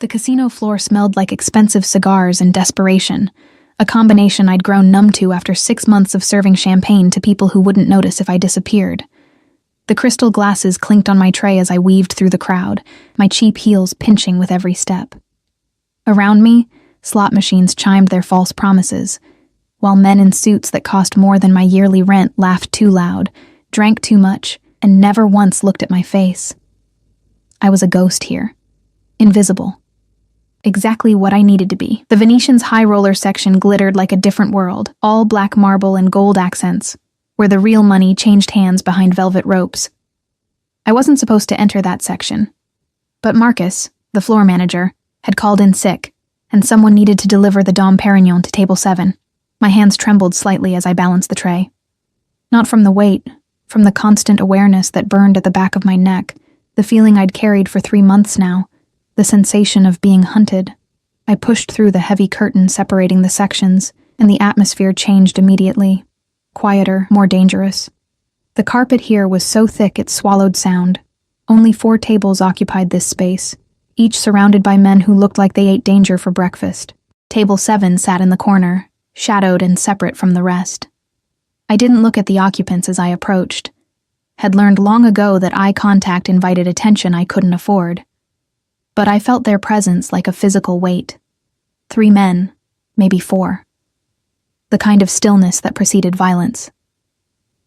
The casino floor smelled like expensive cigars and desperation, a combination I'd grown numb to after 6 months of serving champagne to people who wouldn't notice if I disappeared. The crystal glasses clinked on my tray as I weaved through the crowd, my cheap heels pinching with every step. Around me, slot machines chimed their false promises, while men in suits that cost more than my yearly rent laughed too loud, drank too much, and never once looked at my face. I was a ghost here. Invisible. Exactly what I needed to be. The Venetian's high roller section glittered like a different world, all black marble and gold accents, where the real money changed hands behind velvet ropes. I wasn't supposed to enter that section. But Marcus, the floor manager, had called in sick, and someone needed to deliver the Dom Perignon to table 7. My hands trembled slightly as I balanced the tray. Not from the weight, from the constant awareness that burned at the back of my neck, the feeling I'd carried for 3 months now, the sensation of being hunted. I pushed through the heavy curtain separating the sections, and the atmosphere changed immediately. Quieter, more dangerous. The carpet here was so thick it swallowed sound. Only 4 tables occupied this space, each surrounded by men who looked like they ate danger for breakfast. Table 7 sat in the corner, shadowed and separate from the rest. I didn't look at the occupants as I approached. Had learned long ago that eye contact invited attention I couldn't afford. But I felt their presence like a physical weight. 3 men, maybe 4. The kind of stillness that preceded violence.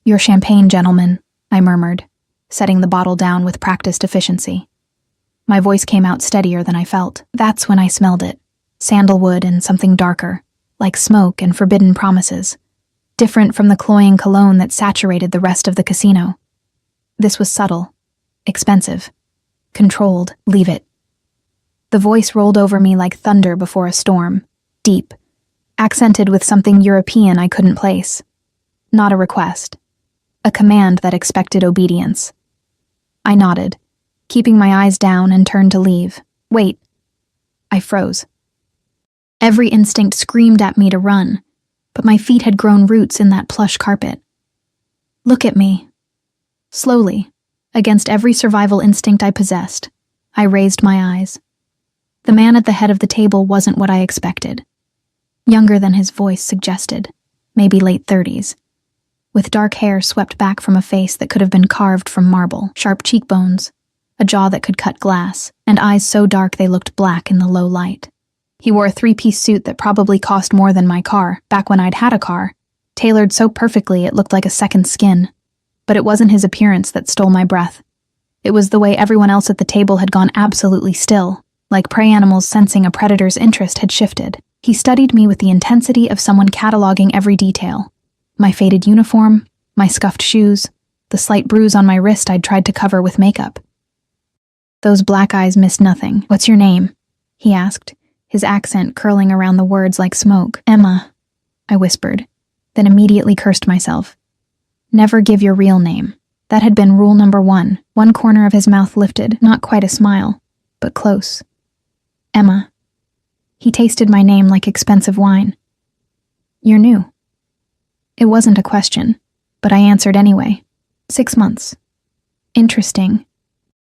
"Your champagne, gentlemen," I murmured, setting the bottle down with practiced efficiency. My voice came out steadier than I felt. That's when I smelled it. Sandalwood and something darker, like smoke and forbidden promises. Different from the cloying cologne that saturated the rest of the casino. This was subtle, expensive, controlled. Leave it. The voice rolled over me like thunder before a storm, deep, accented with something European I couldn't place. Not a request. A command that expected obedience. I nodded, keeping my eyes down, and turned to leave. Wait. I froze. Every instinct screamed at me to run, but my feet had grown roots in that plush carpet. Look at me. Slowly, against every survival instinct I possessed, I raised my eyes. The man at the head of the table wasn't what I expected. Younger than his voice suggested, maybe late 30s, with dark hair swept back from a face that could have been carved from marble, sharp cheekbones, a jaw that could cut glass, and eyes so dark they looked black in the low light. He wore a 3-piece suit that probably cost more than my car, back when I'd had a car, tailored so perfectly it looked like a second skin. But it wasn't his appearance that stole my breath. It was the way everyone else at the table had gone absolutely still, like prey animals sensing a predator's interest had shifted. He studied me with the intensity of someone cataloging every detail. My faded uniform, my scuffed shoes, the slight bruise on my wrist I'd tried to cover with makeup. Those black eyes missed nothing. "What's your name?" he asked, his accent curling around the words like smoke. "Emma," I whispered, then immediately cursed myself. Never give your real name. That had been rule number 1. One corner of his mouth lifted, not quite a smile, but close. "Emma." He tasted my name like expensive wine. "You're new." It wasn't a question, but I answered anyway. 6 months. "Interesting."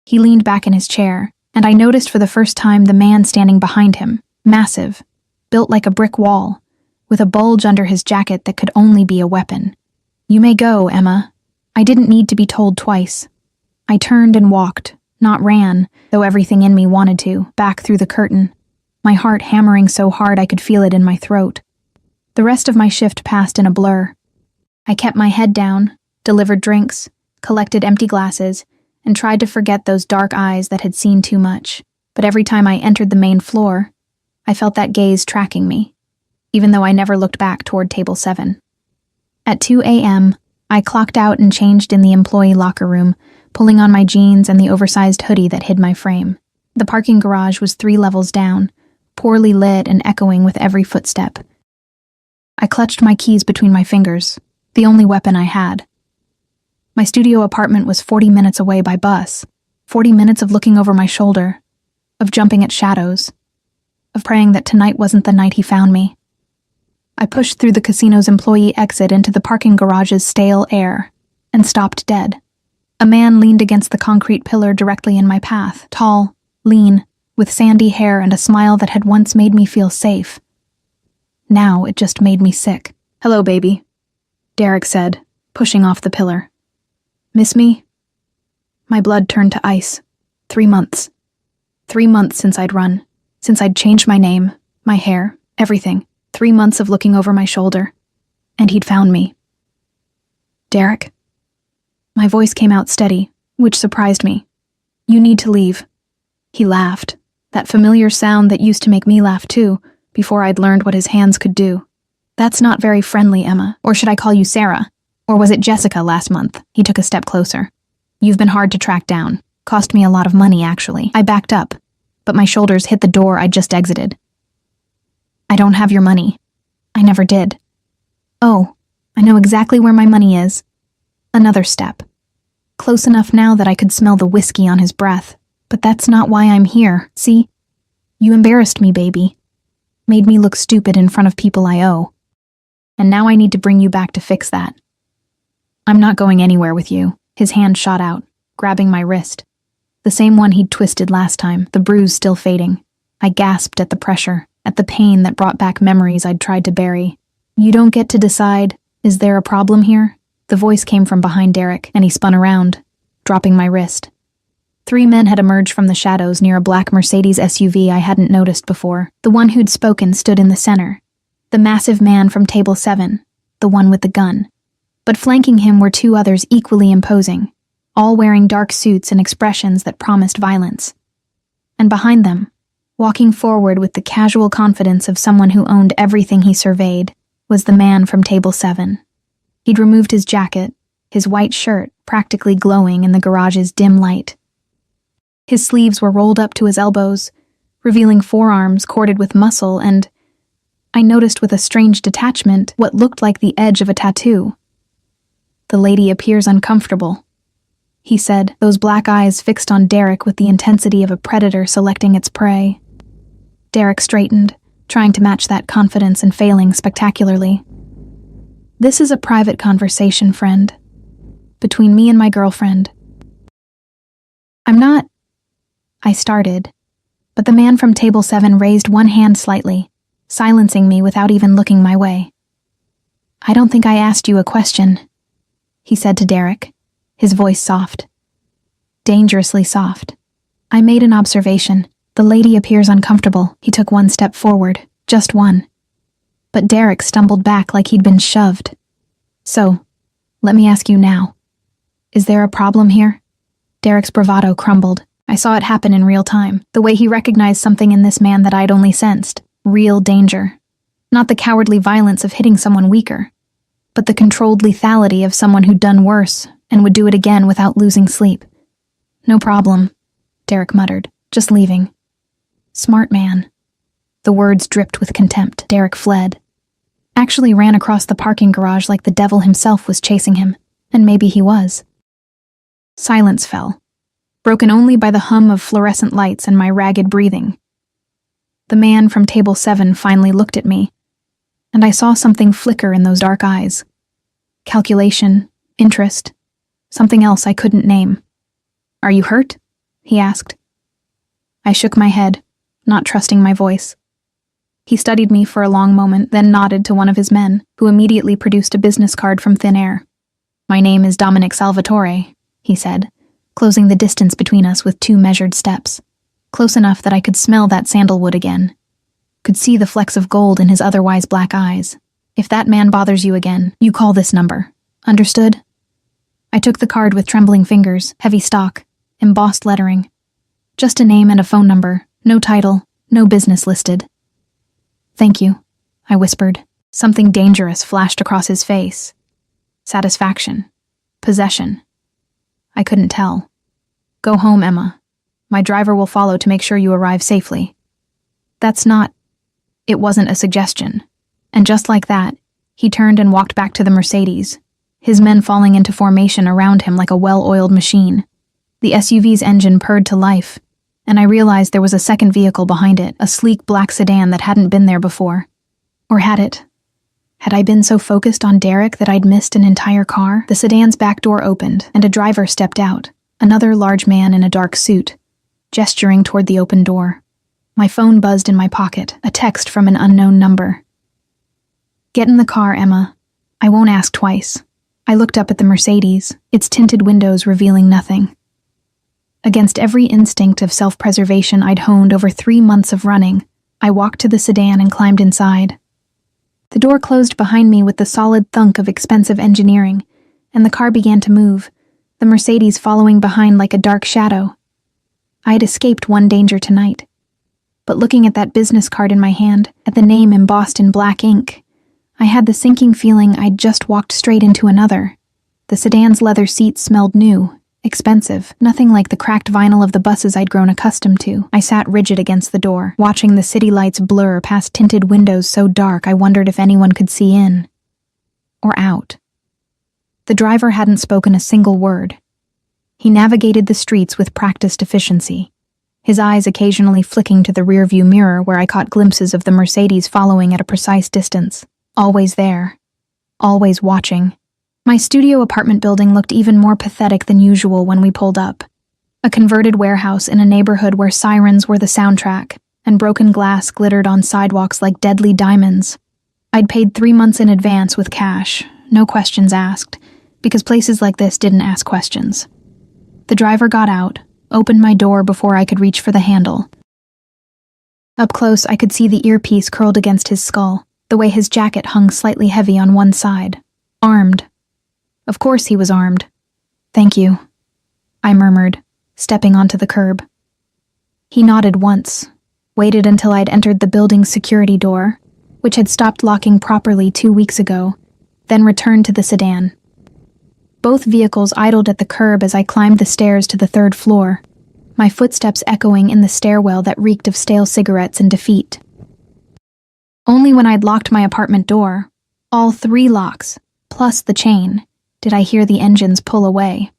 He leaned back in his chair, and I noticed for the first time the man standing behind him, massive, built like a brick wall, with a bulge under his jacket that could only be a weapon. "You may go, Emma." I didn't need to be told twice. I turned and walked, not ran, though everything in me wanted to, back through the curtain, my heart hammering so hard I could feel it in my throat. The rest of my shift passed in a blur. I kept my head down, delivered drinks, collected empty glasses, and tried to forget those dark eyes that had seen too much. But every time I entered the main floor, I felt that gaze tracking me, even though I never looked back toward table 7. At 2 a.m., I clocked out and changed in the employee locker room, pulling on my jeans and the oversized hoodie that hid my frame. The parking garage was 3 levels down, poorly lit and echoing with every footstep. I clutched my keys between my fingers, the only weapon I had. My studio apartment was 40 minutes away by bus, 40 minutes of looking over my shoulder, of jumping at shadows, of praying that tonight wasn't the night he found me. I pushed through the casino's employee exit into the parking garage's stale air, and stopped dead. A man leaned against the concrete pillar directly in my path, tall, lean, with sandy hair and a smile that had once made me feel safe. Now it just made me sick. "Hello, baby," Derek said, pushing off the pillar. "Miss me?" My blood turned to ice. 3 months. 3 months since I'd run. Since I'd changed my name, my hair, everything. 3 months of looking over my shoulder. And he'd found me. "Derek?" My voice came out steady, which surprised me. "You need to leave." He laughed, that familiar sound that used to make me laugh too, before I'd learned what his hands could do. "That's not very friendly, Emma. Or should I call you Sarah? Or was it Jessica last month?" He took a step closer. "You've been hard to track down. Cost me a lot of money, actually." I backed up, but my shoulders hit the door I'd just exited. "I don't have your money. I never did." "Oh, I know exactly where my money is." Another step. Close enough now that I could smell the whiskey on his breath. "But that's not why I'm here, see? You embarrassed me, baby. Made me look stupid in front of people I owe. And now I need to bring you back to fix that." "I'm not going anywhere with you." His hand shot out, grabbing my wrist. The same one he'd twisted last time, the bruise still fading. I gasped at the pressure, at the pain that brought back memories I'd tried to bury. "You don't get to decide. Is there a problem here?" The voice came from behind Derek, and he spun around, dropping my wrist. 3 men had emerged from the shadows near a black Mercedes SUV I hadn't noticed before. The one who'd spoken stood in the center. The massive man from table 7, the one with the gun. But flanking him were 2 others equally imposing, all wearing dark suits and expressions that promised violence. And behind them, walking forward with the casual confidence of someone who owned everything he surveyed, was the man from table 7. He'd removed his jacket, his white shirt practically glowing in the garage's dim light. His sleeves were rolled up to his elbows, revealing forearms corded with muscle, and I noticed with a strange detachment what looked like the edge of a tattoo. "The lady appears uncomfortable," he said, those black eyes fixed on Derek with the intensity of a predator selecting its prey. Derek straightened, trying to match that confidence and failing spectacularly. "This is a private conversation, friend. Between me and my girlfriend." "I'm not..." I started, but the man from table 7 raised one hand slightly, silencing me without even looking my way. "I don't think I asked you a question," he said to Derek, his voice soft. Dangerously soft. "I made an observation. The lady appears uncomfortable." He took 1 step forward, just one. But Derek stumbled back like he'd been shoved. "So, let me ask you now. Is there a problem here?" Derek's bravado crumbled. I saw it happen in real time, the way he recognized something in this man that I'd only sensed. Real danger. Not the cowardly violence of hitting someone weaker, but the controlled lethality of someone who'd done worse and would do it again without losing sleep. "No problem," Derek muttered, "just leaving." "Smart man." The words dripped with contempt. Derek fled. Actually ran across the parking garage like the devil himself was chasing him, and maybe he was. Silence fell, broken only by the hum of fluorescent lights and my ragged breathing. The man from table 7 finally looked at me, and I saw something flicker in those dark eyes. Calculation, interest, something else I couldn't name. "Are you hurt?" he asked. I shook my head, not trusting my voice. He studied me for a long moment, then nodded to one of his men, who immediately produced a business card from thin air. "My name is Dominic Salvatore," he said, closing the distance between us with 2 measured steps, close enough that I could smell that sandalwood again, could see the flecks of gold in his otherwise black eyes. "If that man bothers you again, you call this number. Understood?" I took the card with trembling fingers, heavy stock, embossed lettering. Just a name and a phone number, no title, no business listed. "Thank you," I whispered. Something dangerous flashed across his face. Satisfaction. Possession. I couldn't tell. "Go home, Emma. My driver will follow to make sure you arrive safely." That's not... It wasn't a suggestion. And just like that, he turned and walked back to the Mercedes, his men falling into formation around him like a well-oiled machine. The SUV's engine purred to life, and I realized there was a second vehicle behind it, a sleek black sedan that hadn't been there before. Or had it? Had I been so focused on Derek that I'd missed an entire car? The sedan's back door opened, and a driver stepped out, another large man in a dark suit, gesturing toward the open door. My phone buzzed in my pocket, a text from an unknown number. "Get in the car, Emma. I won't ask twice." I looked up at the Mercedes, its tinted windows revealing nothing. Against every instinct of self-preservation I'd honed over 3 months of running, I walked to the sedan and climbed inside. The door closed behind me with the solid thunk of expensive engineering, and the car began to move, the Mercedes following behind like a dark shadow. I had escaped one danger tonight. But looking at that business card in my hand, at the name embossed in black ink, I had the sinking feeling I'd just walked straight into another. The sedan's leather seats smelled new, expensive, nothing like the cracked vinyl of the buses I'd grown accustomed to. I sat rigid against the door, watching the city lights blur past tinted windows so dark I wondered if anyone could see in. Or out. The driver hadn't spoken a single word. He navigated the streets with practiced efficiency, his eyes occasionally flicking to the rearview mirror where I caught glimpses of the Mercedes following at a precise distance. Always there. Always watching. My studio apartment building looked even more pathetic than usual when we pulled up. A converted warehouse in a neighborhood where sirens were the soundtrack, and broken glass glittered on sidewalks like deadly diamonds. I'd paid 3 months in advance with cash, no questions asked, because places like this didn't ask questions. The driver got out, opened my door before I could reach for the handle. Up close, I could see the earpiece curled against his skull, the way his jacket hung slightly heavy on one side. Armed. Of course he was armed. "Thank you," I murmured, stepping onto the curb. He nodded once, waited until I'd entered the building's security door, which had stopped locking properly 2 weeks ago, then returned to the sedan. Both vehicles idled at the curb as I climbed the stairs to the 3rd floor, my footsteps echoing in the stairwell that reeked of stale cigarettes and defeat. Only when I'd locked my apartment door, all 3 locks, plus the chain, did I hear the engines pull away.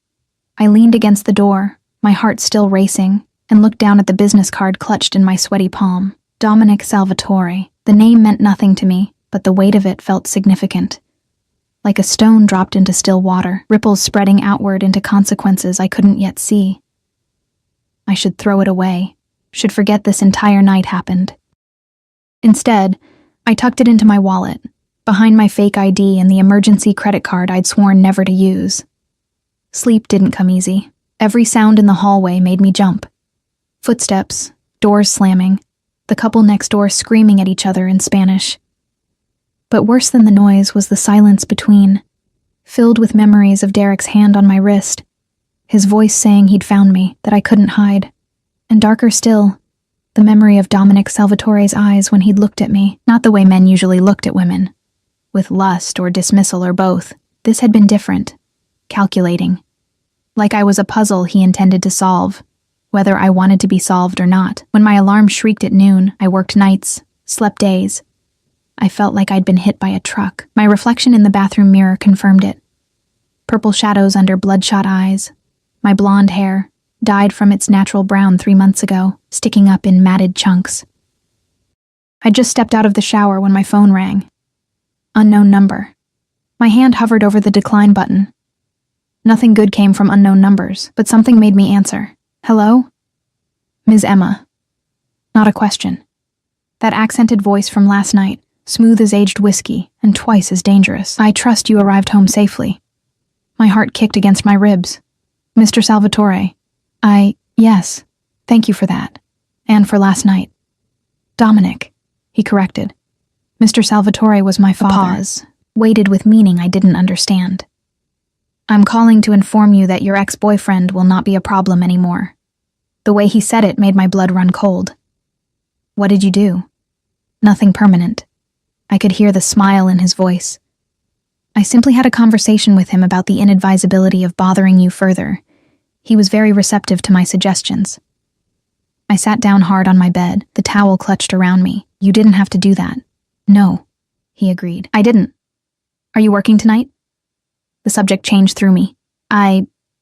I leaned against the door, my heart still racing, and looked down at the business card clutched in my sweaty palm. Dominic Salvatore. The name meant nothing to me, but the weight of it felt significant. Like a stone dropped into still water, ripples spreading outward into consequences I couldn't yet see. I should throw it away, should forget this entire night happened. Instead, I tucked it into my wallet, behind my fake ID and the emergency credit card I'd sworn never to use. Sleep didn't come easy. Every sound in the hallway made me jump. Footsteps, doors slamming, the couple next door screaming at each other in Spanish. But worse than the noise was the silence between, filled with memories of Derek's hand on my wrist, his voice saying he'd found me, that I couldn't hide, and darker still, the memory of Dominic Salvatore's eyes when he'd looked at me, not the way men usually looked at women, with lust or dismissal or both. This had been different, calculating, like I was a puzzle he intended to solve, whether I wanted to be solved or not. When my alarm shrieked at noon, I worked nights, slept days. I felt like I'd been hit by a truck. My reflection in the bathroom mirror confirmed it. Purple shadows under bloodshot eyes. My blonde hair, dyed from its natural brown 3 months ago, sticking up in matted chunks. I just stepped out of the shower when my phone rang. Unknown number. My hand hovered over the decline button. Nothing good came from unknown numbers, but something made me answer. "Hello?" "Ms. Emma." Not a question. That accented voice from last night, smooth as aged whiskey, and twice as dangerous. "I trust you arrived home safely." My heart kicked against my ribs. "Mr. Salvatore." Yes, thank you for that. And for last night." "Dominic," he corrected. Mr. Salvatore was my father. A pause, weighted with meaning I didn't understand. "I'm calling to inform you that your ex-boyfriend will not be a problem anymore." The way he said it made my blood run cold. "What did you do?" "Nothing permanent." I could hear the smile in his voice. "I simply had a conversation with him about the inadvisability of bothering you further. He was very receptive to my suggestions." I sat down hard on my bed, the towel clutched around me. "You didn't have to do that." "No," he agreed. "I didn't. Are you working tonight?" The subject changed through me.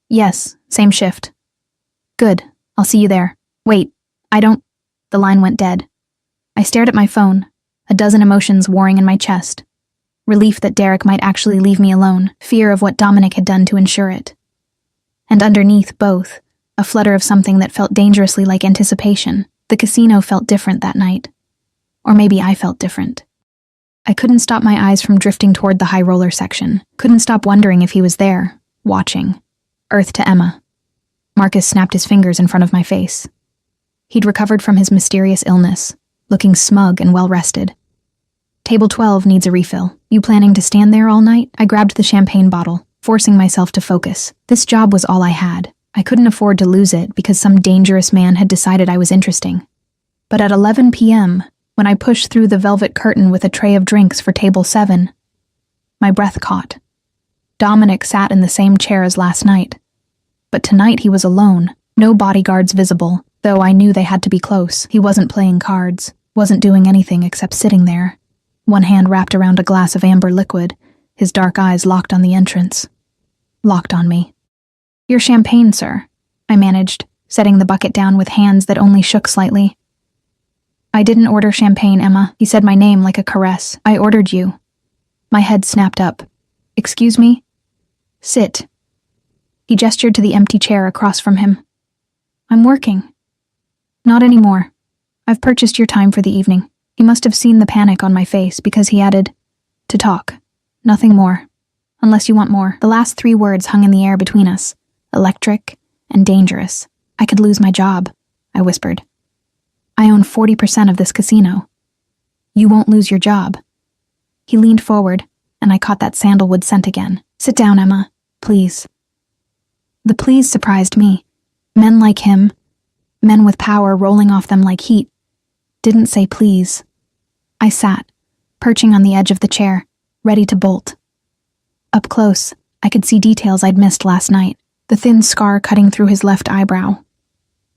Yes, same shift." "Good, I'll see you there." "Wait, I don't..." The line went dead. I stared at my phone, a dozen emotions warring in my chest. Relief that Derek might actually leave me alone, fear of what Dominic had done to ensure it. And underneath both, a flutter of something that felt dangerously like anticipation. The casino felt different that night. Or maybe I felt different. I couldn't stop my eyes from drifting toward the high roller section. Couldn't stop wondering if he was there, watching. Earth to Emma. Marcus snapped his fingers in front of my face. He'd recovered from his mysterious illness, looking smug and well-rested. Table 12 needs a refill. You planning to stand there all night? I grabbed the champagne bottle, forcing myself to focus. This job was all I had. I couldn't afford to lose it because some dangerous man had decided I was interesting. But at 11 p.m., when I pushed through the velvet curtain with a tray of drinks for table 7, my breath caught. Dominic sat in the same chair as last night. But tonight he was alone, no bodyguards visible, though I knew they had to be close. He wasn't playing cards, wasn't doing anything except sitting there, one hand wrapped around a glass of amber liquid, his dark eyes locked on the entrance. Locked on me. Your champagne, sir, I managed, setting the bucket down with hands that only shook slightly. I didn't order champagne, Emma. He said my name like a caress. I ordered you. My head snapped up. Excuse me? Sit. He gestured to the empty chair across from him. I'm working. Not anymore. I've purchased your time for the evening. He must have seen the panic on my face because he added, to talk. Nothing more. Unless you want more. The last 3 words hung in the air between us. Electric and dangerous. I could lose my job, I whispered. I own 40% of this casino. You won't lose your job. He leaned forward, and I caught that sandalwood scent again. Sit down, Emma, please. The please surprised me. Men like him, men with power rolling off them like heat, didn't say please. I sat, perching on the edge of the chair, ready to bolt. Up close, I could see details I'd missed last night. The thin scar cutting through his left eyebrow.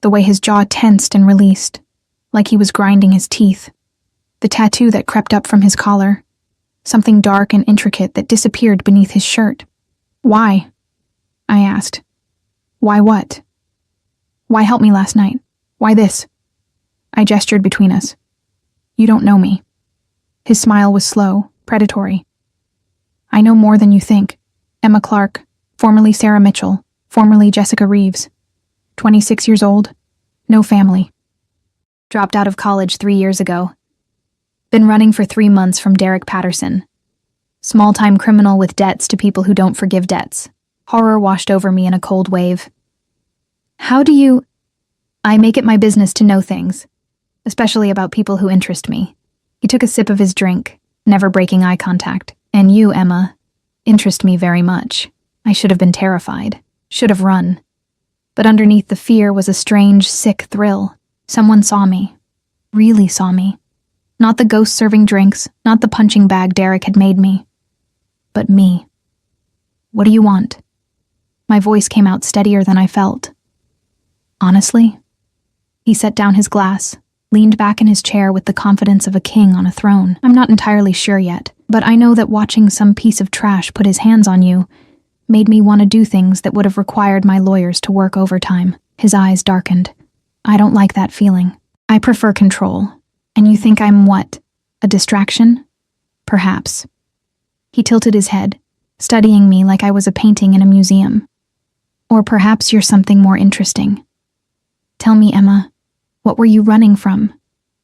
The way his jaw tensed and released, like he was grinding his teeth. The tattoo that crept up from his collar. Something dark and intricate that disappeared beneath his shirt. Why? I asked. Why what? Why help me last night? Why this? I gestured between us. You don't know me. His smile was slow, predatory. I know more than you think. Emma Clark, formerly Sarah Mitchell, formerly Jessica Reeves. 26 years old, no family. Dropped out of college 3 years ago. Been running for 3 months from Derek Patterson. Small-time criminal with debts to people who don't forgive debts. Horror washed over me in a cold wave. How do you... I make it my business to know things, especially about people who interest me. He took a sip of his drink, never breaking eye contact. And you, Emma, interest me very much. I should have been terrified, should have run. But underneath the fear was a strange, sick thrill. Someone saw me. Really saw me. Not the ghost serving drinks, not the punching bag Derek had made me. But me. What do you want? My voice came out steadier than I felt. Honestly? He set down his glass, leaned back in his chair with the confidence of a king on a throne. I'm not entirely sure yet, but I know that watching some piece of trash put his hands on you made me want to do things that would have required my lawyers to work overtime. His eyes darkened. I don't like that feeling. I prefer control. And you think I'm what? A distraction? Perhaps. He tilted his head, studying me like I was a painting in a museum. Or perhaps you're something more interesting. Tell me, Emma, what were you running from?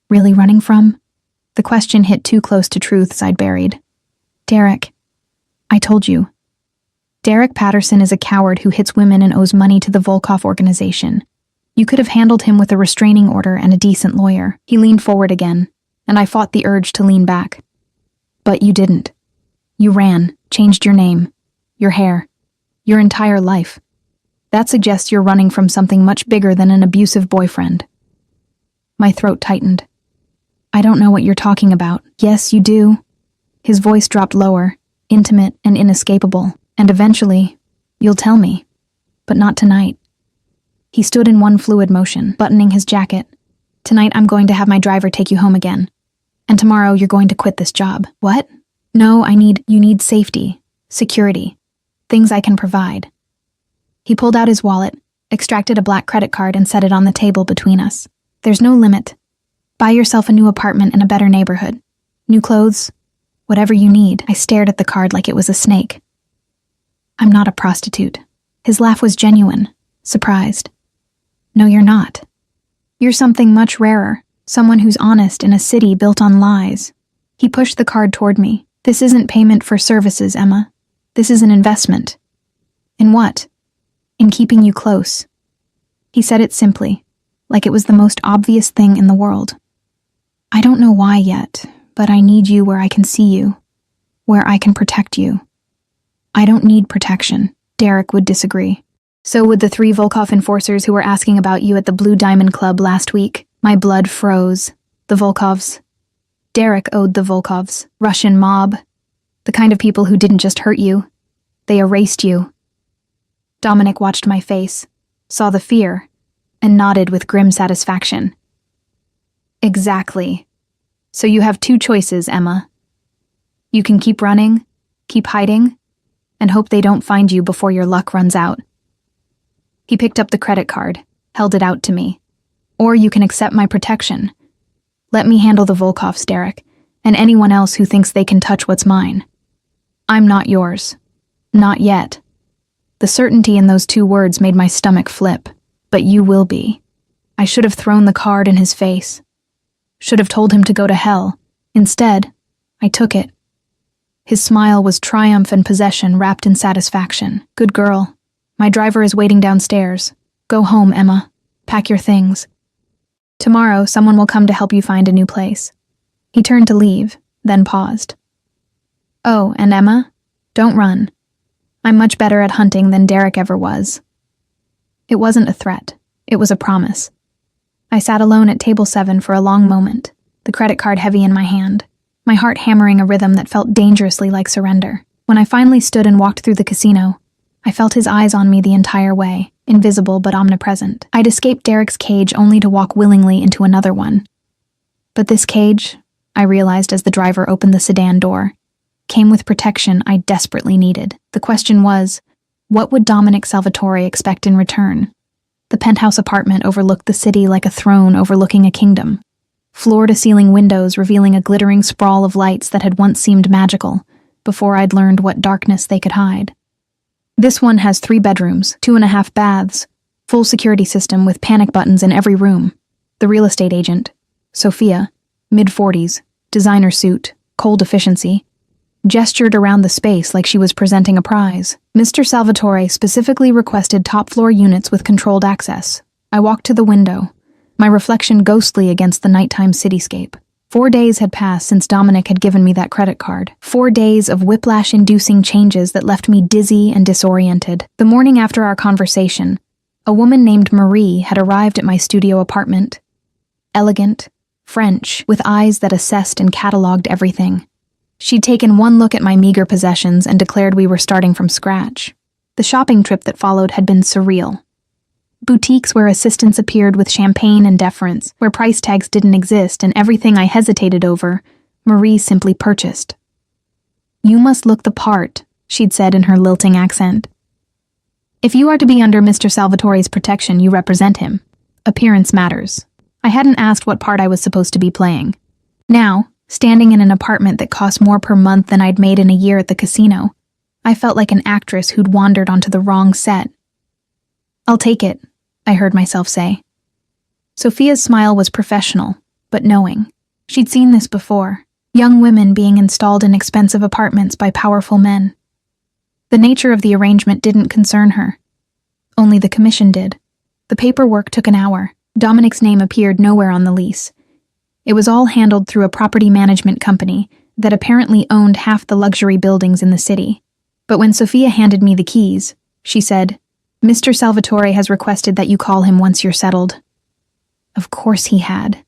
Really running from? The question hit too close to truths I'd buried. Derek. I told you. Derek Patterson is a coward who hits women and owes money to the Volkov organization. You could have handled him with a restraining order and a decent lawyer. He leaned forward again, and I fought the urge to lean back. But you didn't. You ran, changed your name, your hair, your entire life. That suggests you're running from something much bigger than an abusive boyfriend. My throat tightened. I don't know what you're talking about. Yes, you do. His voice dropped lower, intimate and inescapable, and eventually, you'll tell me. But not tonight. He stood in one fluid motion, buttoning his jacket. Tonight I'm going to have my driver take you home again. And tomorrow you're going to quit this job. What? No, you need safety, security, things I can provide. He pulled out his wallet, extracted a black credit card and set it on the table between us. There's no limit. Buy yourself a new apartment in a better neighborhood. New clothes, whatever you need. I stared at the card like it was a snake. I'm not a prostitute. His laugh was genuine, surprised. No, you're not. You're something much rarer, someone who's honest in a city built on lies. He pushed the card toward me. This isn't payment for services, Emma. This is an investment. In what? In keeping you close. He said it simply, like it was the most obvious thing in the world. I don't know why yet, but I need you where I can see you, where I can protect you. I don't need protection. Derek would disagree. So would the 3 Volkov enforcers who were asking about you at the Blue Diamond Club last week. My blood froze. The Volkovs. Derek owed the Volkovs, Russian mob, the kind of people who didn't just hurt you. They erased you. Dominic watched my face, saw the fear, and nodded with grim satisfaction. Exactly. So you have 2 choices, Emma. You can keep running, keep hiding, and hope they don't find you before your luck runs out. He picked up the credit card, held it out to me. Or you can accept my protection. Let me handle the Volkovs, Derek, and anyone else who thinks they can touch what's mine. I'm not yours. Not yet. The certainty in those 2 words made my stomach flip. But you will be. I should have thrown the card in his face. Should have told him to go to hell. Instead, I took it. His smile was triumph and possession wrapped in satisfaction. Good girl. My driver is waiting downstairs. Go home, Emma. Pack your things. Tomorrow, someone will come to help you find a new place. He turned to leave, then paused. Oh, and Emma? Don't run. I'm much better at hunting than Derek ever was. It wasn't a threat. It was a promise. I sat alone at table 7 for a long moment, the credit card heavy in my hand, my heart hammering a rhythm that felt dangerously like surrender. When I finally stood and walked through the casino, I felt his eyes on me the entire way, invisible but omnipresent. I'd escaped Derek's cage only to walk willingly into another one. But this cage, I realized as the driver opened the sedan door, came with protection I desperately needed. The question was, what would Dominic Salvatore expect in return? The penthouse apartment overlooked the city like a throne overlooking a kingdom. Floor-to-ceiling windows revealing a glittering sprawl of lights that had once seemed magical, before I'd learned what darkness they could hide. This one has 3 bedrooms, 2.5 baths, full security system with panic buttons in every room. The real estate agent, Sophia, mid-40s, designer suit, cold efficiency, gestured around the space like she was presenting a prize. Mr. Salvatore specifically requested top-floor units with controlled access. I walked to the window, my reflection ghostly against the nighttime cityscape. 4 days had passed since Dominic had given me that credit card. 4 days of whiplash-inducing changes that left me dizzy and disoriented. The morning after our conversation, a woman named Marie had arrived at my studio apartment. Elegant, French, with eyes that assessed and cataloged everything. She'd taken one look at my meager possessions and declared we were starting from scratch. The shopping trip that followed had been surreal. Boutiques where assistants appeared with champagne and deference, where price tags didn't exist and everything I hesitated over, Marie simply purchased. You must look the part, she'd said in her lilting accent. If you are to be under Mr. Salvatore's protection, you represent him. Appearance matters. I hadn't asked what part I was supposed to be playing. Now, standing in an apartment that cost more per month than I'd made in a year at the casino, I felt like an actress who'd wandered onto the wrong set. I'll take it, I heard myself say. Sophia's smile was professional, but knowing. She'd seen this before, young women being installed in expensive apartments by powerful men. The nature of the arrangement didn't concern her. Only the commission did. The paperwork took an hour. Dominic's name appeared nowhere on the lease. It was all handled through a property management company that apparently owned half the luxury buildings in the city. But when Sophia handed me the keys, she said, Mr. Salvatore has requested that you call him once you're settled. Of course he had.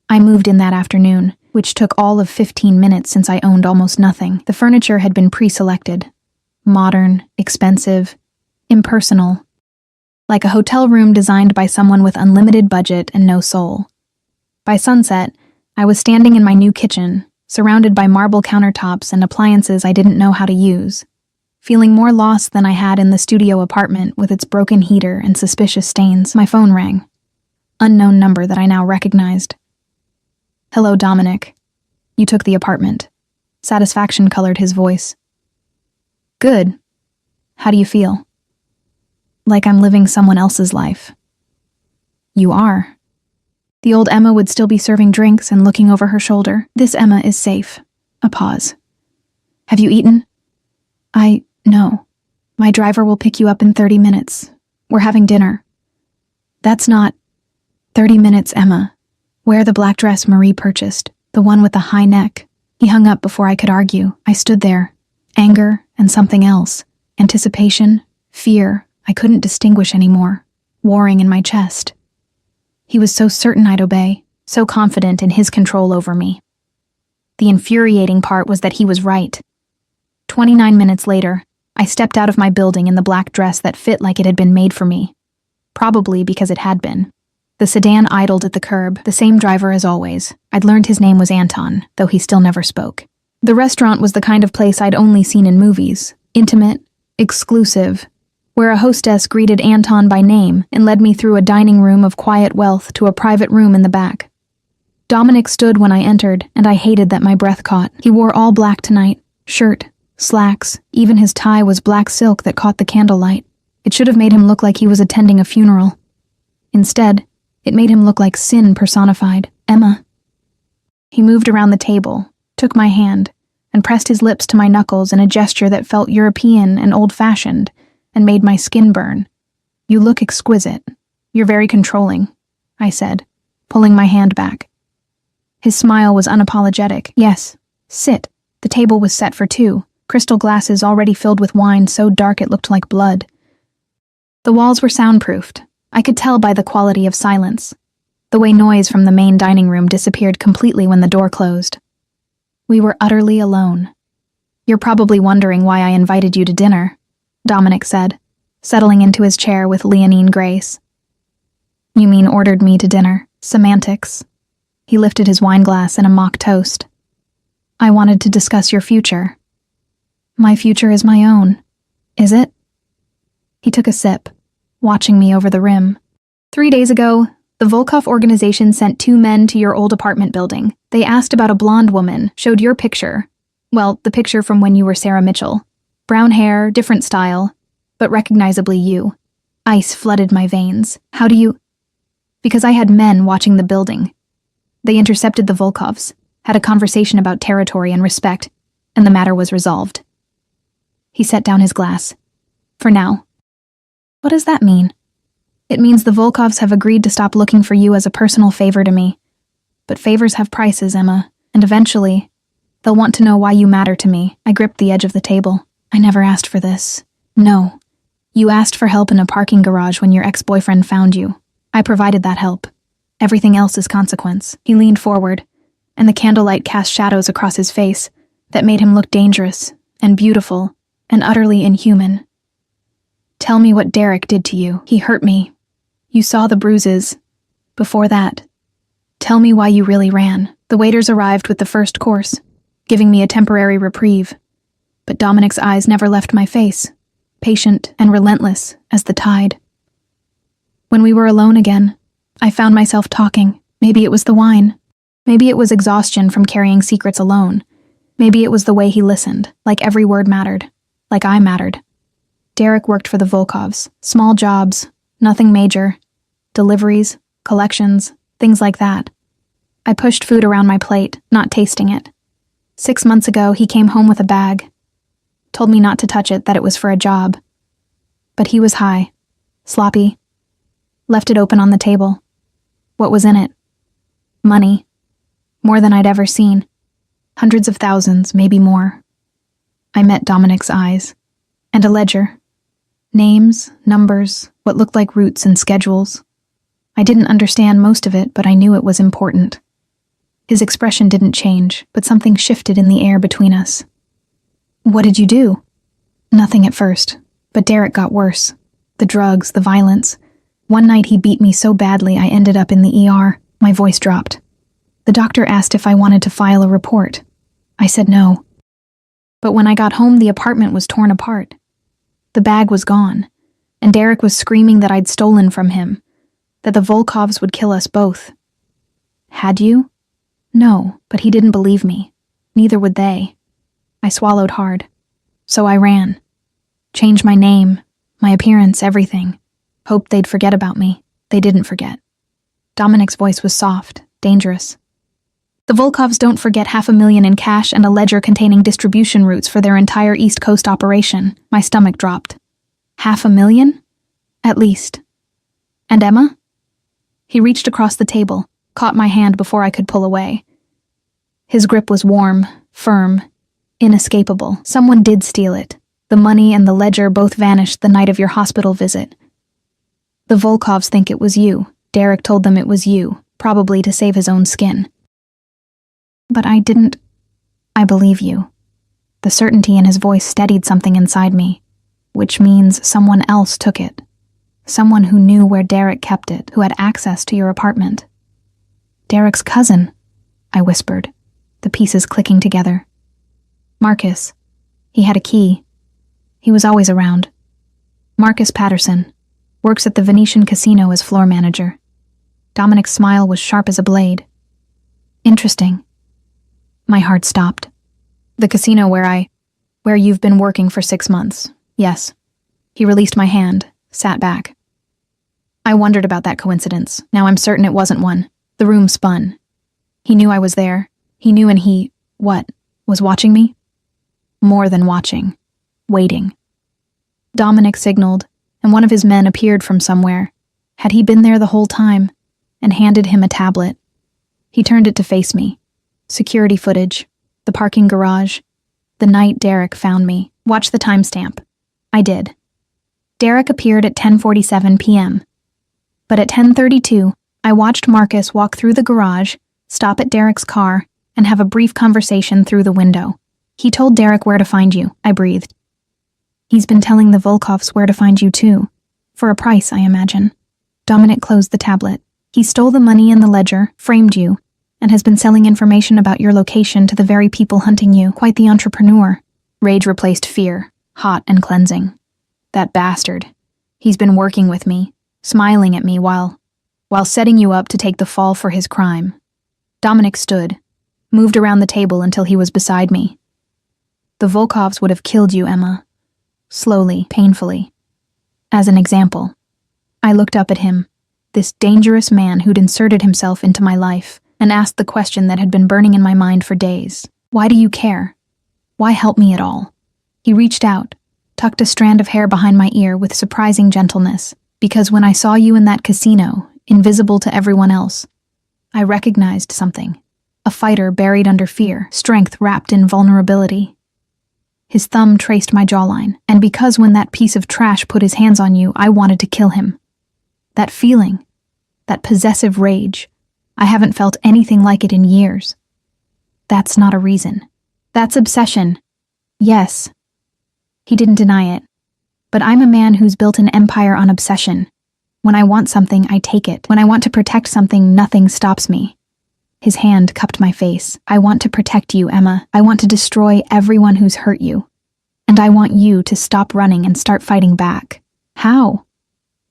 I moved in that afternoon, which took all of 15 minutes since I owned almost nothing. The furniture had been pre-selected. Modern, expensive, impersonal. Like a hotel room designed by someone with unlimited budget and no soul. By sunset, I was standing in my new kitchen, surrounded by marble countertops and appliances I didn't know how to use. Feeling more lost than I had in the studio apartment with its broken heater and suspicious stains, my phone rang. Unknown number that I now recognized. Hello, Dominic. You took the apartment. Satisfaction colored his voice. Good. How do you feel? Like I'm living someone else's life. You are. The old Emma would still be serving drinks and looking over her shoulder. This Emma is safe. A pause. Have you eaten? No. My driver will pick you up in 30 minutes. We're having dinner. That's not 30 minutes, Emma. Wear the black dress Marie purchased, the one with the high neck. He hung up before I could argue. I stood there. Anger and something else. Anticipation, fear, I couldn't distinguish anymore, warring in my chest. He was so certain I'd obey, so confident in his control over me. The infuriating part was that he was right. 29 minutes later, I stepped out of my building in the black dress that fit like it had been made for me. Probably because it had been. The sedan idled at the curb, the same driver as always. I'd learned his name was Anton, though he still never spoke. The restaurant was the kind of place I'd only seen in movies. Intimate, exclusive, where a hostess greeted Anton by name and led me through a dining room of quiet wealth to a private room in the back. Dominic stood when I entered, and I hated that my breath caught. He wore all black tonight. Shirt, slacks, even his tie was black silk that caught the candlelight. It should have made him look like he was attending a funeral. Instead, it made him look like sin personified. Emma. He moved around the table, took my hand, and pressed his lips to my knuckles in a gesture that felt European and old-fashioned, and made my skin burn. You look exquisite. You're very controlling, I said, pulling my hand back. His smile was unapologetic. Yes, sit. The table was set for two, crystal glasses already filled with wine so dark it looked like blood. The walls were soundproofed. I could tell by the quality of silence, the way noise from the main dining room disappeared completely when the door closed. We were utterly alone. You're probably wondering why I invited you to dinner, Dominic said, settling into his chair with leonine grace. You mean ordered me to dinner? Semantics. He lifted his wineglass in a mock toast. I wanted to discuss your future. My future is my own. Is it? He took a sip, watching me over the rim. 3 days ago, the Volkov organization sent 2 men to your old apartment building. They asked about a blonde woman, showed your picture. Well, the picture from when you were Sarah Mitchell. Brown hair, different style, but recognizably you. Ice flooded my veins. How do you... Because I had men watching the building. They intercepted the Volkovs, had a conversation about territory and respect, and the matter was resolved. He set down his glass. For now. What does that mean? It means the Volkovs have agreed to stop looking for you as a personal favor to me. But favors have prices, Emma, and eventually, they'll want to know why you matter to me. I gripped the edge of the table. I never asked for this. No. You asked for help in a parking garage when your ex-boyfriend found you. I provided that help. Everything else is consequence. He leaned forward, and the candlelight cast shadows across his face that made him look dangerous and beautiful and utterly inhuman. Tell me what Derek did to you. He hurt me. You saw the bruises. Before that, tell me why you really ran. The waiters arrived with the first course, giving me a temporary reprieve. But Dominic's eyes never left my face, patient and relentless as the tide. When we were alone again, I found myself talking. Maybe it was the wine. Maybe it was exhaustion from carrying secrets alone. Maybe it was the way he listened, like every word mattered, like I mattered. Derek worked for the Volkovs. Small jobs, nothing major. Deliveries, collections, things like that. I pushed food around my plate, not tasting it. 6 months ago, he came home with a bag. Told me not to touch it, that it was for a job. But he was high, sloppy. Left it open on the table. What was in it? Money. More than I'd ever seen. Hundreds of thousands, maybe more. I met Dominic's eyes. And a ledger. Names, numbers, what looked like routes and schedules. I didn't understand most of it, but I knew it was important. His expression didn't change, but something shifted in the air between us. What did you do? Nothing at first, but Derek got worse. The drugs, the violence. One night he beat me so badly I ended up in the ER. My voice dropped. The doctor asked if I wanted to file a report. I said no. But when I got home, the apartment was torn apart. The bag was gone, and Derek was screaming that I'd stolen from him, that the Volkovs would kill us both. Had you? No, but he didn't believe me. Neither would they. I swallowed hard. So I ran. Changed my name, my appearance, everything. Hoped they'd forget about me. They didn't forget. Dominic's voice was soft, dangerous. The Volkovs don't forget $500,000 in cash and a ledger containing distribution routes for their entire East Coast operation. My stomach dropped. $500,000? At least. And Emma? He reached across the table, caught my hand before I could pull away. His grip was warm, firm, inescapable. Someone did steal it. The money and the ledger both vanished the night of your hospital visit. The Volkovs think it was you. Derek told them it was you, probably to save his own skin. But I didn't. I believe you. The certainty in his voice steadied something inside me, which means someone else took it. Someone who knew where Derek kept it, who had access to your apartment. Derek's cousin, I whispered, the pieces clicking together. Marcus. He had a key. He was always around. Marcus Patterson. Works at the Venetian Casino as floor manager. Dominic's smile was sharp as a blade. Interesting. My heart stopped. The casino where you've been working for 6 months. Yes. He released my hand, sat back. I wondered about that coincidence. Now I'm certain it wasn't one. The room spun. He knew I was there. He knew, and he, was watching me? More than watching. Waiting. Dominic signaled, and one of his men appeared from somewhere. Had he been there the whole time? And handed him a tablet. He turned it to face me. Security footage. The parking garage. The night Derek found me. Watch the timestamp. I did. Derek appeared at 10:47 p.m. But at 10:32, I watched Marcus walk through the garage, stop at Derek's car, and have a brief conversation through the window. He told Derek where to find you, I breathed. He's been telling the Volkovs where to find you too. For a price, I imagine. Dominic closed the tablet. He stole the money in the ledger, framed you, and has been selling information about your location to the very people hunting you. Quite the entrepreneur. Rage replaced fear, hot and cleansing. That bastard. He's been working with me, smiling at me while setting you up to take the fall for his crime. Dominic stood, moved around the table until he was beside me. The Volkovs would have killed you, Emma. Slowly, painfully. As an example. I looked up at him, this dangerous man who'd inserted himself into my life, and asked the question that had been burning in my mind for days. Why do you care? Why help me at all? He reached out, tucked a strand of hair behind my ear with surprising gentleness, because when I saw you in that casino, invisible to everyone else, I recognized something. A fighter buried under fear, strength wrapped in vulnerability. His thumb traced my jawline, and because when that piece of trash put his hands on you, I wanted to kill him. That feeling, that possessive rage, I haven't felt anything like it in years. That's not a reason. That's obsession. Yes. He didn't deny it. But I'm a man who's built an empire on obsession. When I want something, I take it. When I want to protect something, nothing stops me. His hand cupped my face. I want to protect you, Emma. I want to destroy everyone who's hurt you. And I want you to stop running and start fighting back. How?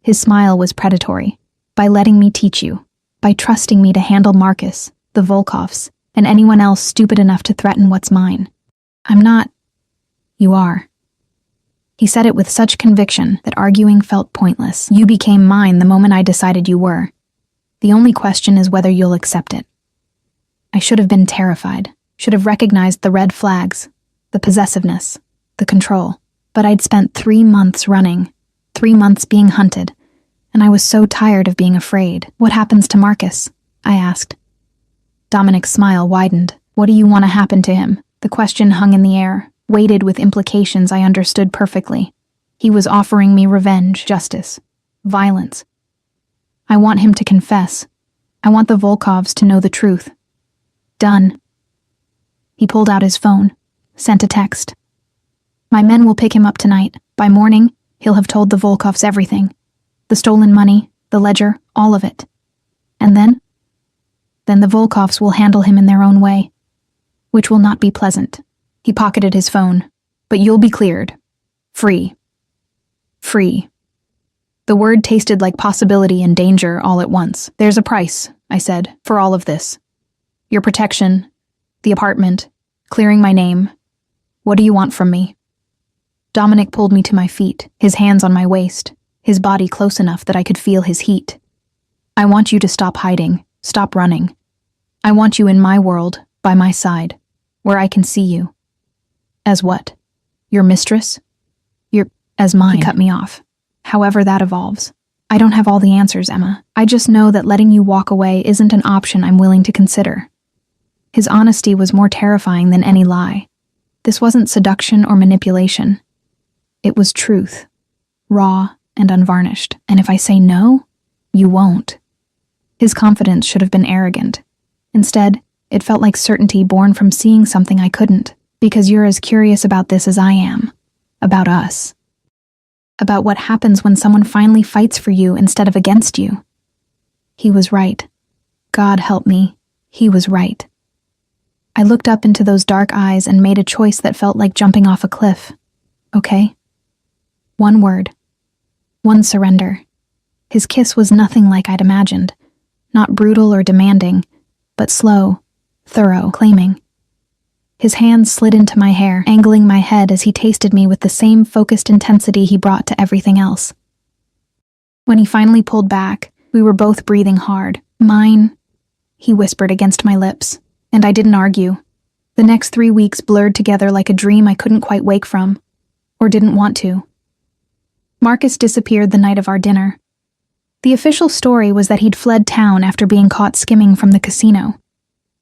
His smile was predatory. By letting me teach you. By trusting me to handle Marcus, the Volkovs, and anyone else stupid enough to threaten what's mine. I'm not. You are. He said it with such conviction that arguing felt pointless. You became mine the moment I decided you were. The only question is whether you'll accept it. I should have been terrified, should have recognized the red flags, the possessiveness, the control. But I'd spent 3 months running, 3 months being hunted, and I was so tired of being afraid. What happens to Marcus? I asked. Dominic's smile widened. What do you want to happen to him? The question hung in the air, weighted with implications I understood perfectly. He was offering me revenge, justice, violence. I want him to confess. I want the Volkovs to know the truth. Done. He pulled out his phone, sent a text. My men will pick him up tonight. By morning, he'll have told the Volkovs everything. The stolen money, the ledger, all of it. And then? Then the Volkovs will handle him in their own way, which will not be pleasant. He pocketed his phone. But you'll be cleared. Free. Free. The word tasted like possibility and danger all at once. There's a price, I said, for all of this. Your protection, the apartment, clearing my name. What do you want from me? Dominic pulled me to my feet, his hands on my waist, his body close enough that I could feel his heat. I want you to stop hiding, stop running. I want you in my world, by my side, where I can see you. As what? Your mistress? As mine. He cut me off. However that evolves. I don't have all the answers, Emma. I just know that letting you walk away isn't an option I'm willing to consider. His honesty was more terrifying than any lie. This wasn't seduction or manipulation. It was truth, raw and unvarnished. And if I say no, you won't. His confidence should have been arrogant. Instead, it felt like certainty born from seeing something I couldn't, because you're as curious about this as I am. About us. About what happens when someone finally fights for you instead of against you. He was right. God help me, he was right. I looked up into those dark eyes and made a choice that felt like jumping off a cliff. Okay? One word. One surrender. His kiss was nothing like I'd imagined. Not brutal or demanding, but slow, thorough, claiming. His hands slid into my hair, angling my head as he tasted me with the same focused intensity he brought to everything else. When he finally pulled back, we were both breathing hard. Mine, he whispered against my lips, and I didn't argue. The next 3 weeks blurred together like a dream I couldn't quite wake from, or didn't want to. Marcus disappeared the night of our dinner. The official story was that he'd fled town after being caught skimming from the casino.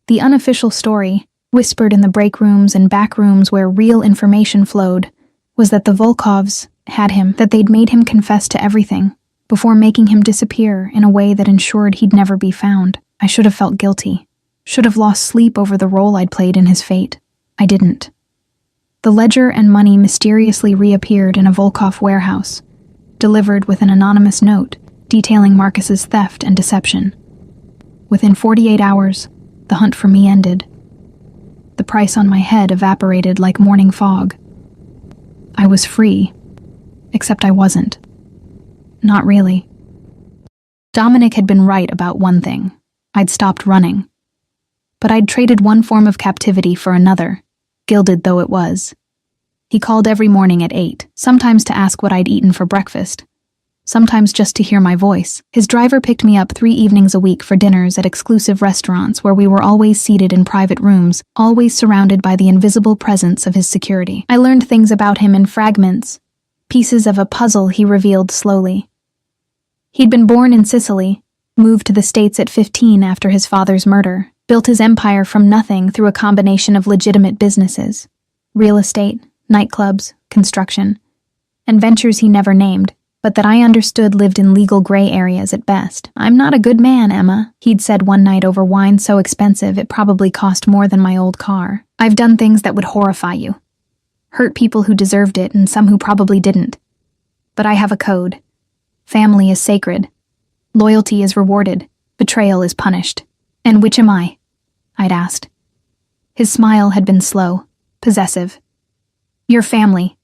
The unofficial story, whispered in the break rooms and back rooms where real information flowed, was that the Volkovs had him, that they'd made him confess to everything, before making him disappear in a way that ensured he'd never be found. I should have felt guilty, should have lost sleep over the role I'd played in his fate. I didn't. The ledger and money mysteriously reappeared in a Volkov warehouse, delivered with an anonymous note detailing Marcus's theft and deception. Within 48 hours, the hunt for me ended. The price on my head evaporated like morning fog. I was free, except I wasn't. Not really. Dominic had been right about one thing. I'd stopped running. But I'd traded one form of captivity for another, gilded though it was. He called every morning at 8, sometimes to ask what I'd eaten for breakfast, sometimes just to hear my voice. His driver picked me up 3 evenings a week for dinners at exclusive restaurants where we were always seated in private rooms, always surrounded by the invisible presence of his security. I learned things about him in fragments, pieces of a puzzle he revealed slowly. He'd been born in Sicily, moved to the States at 15 after his father's murder, built his empire from nothing through a combination of legitimate businesses, real estate, nightclubs, construction, and ventures he never named, but that I understood lived in legal gray areas at best. "I'm not a good man, Emma," he'd said one night over wine so expensive it probably cost more than my old car. "I've done things that would horrify you. Hurt people who deserved it and some who probably didn't. But I have a code. Family is sacred. Loyalty is rewarded. Betrayal is punished. And which am I?" I'd asked. His smile had been slow, possessive. "Your family.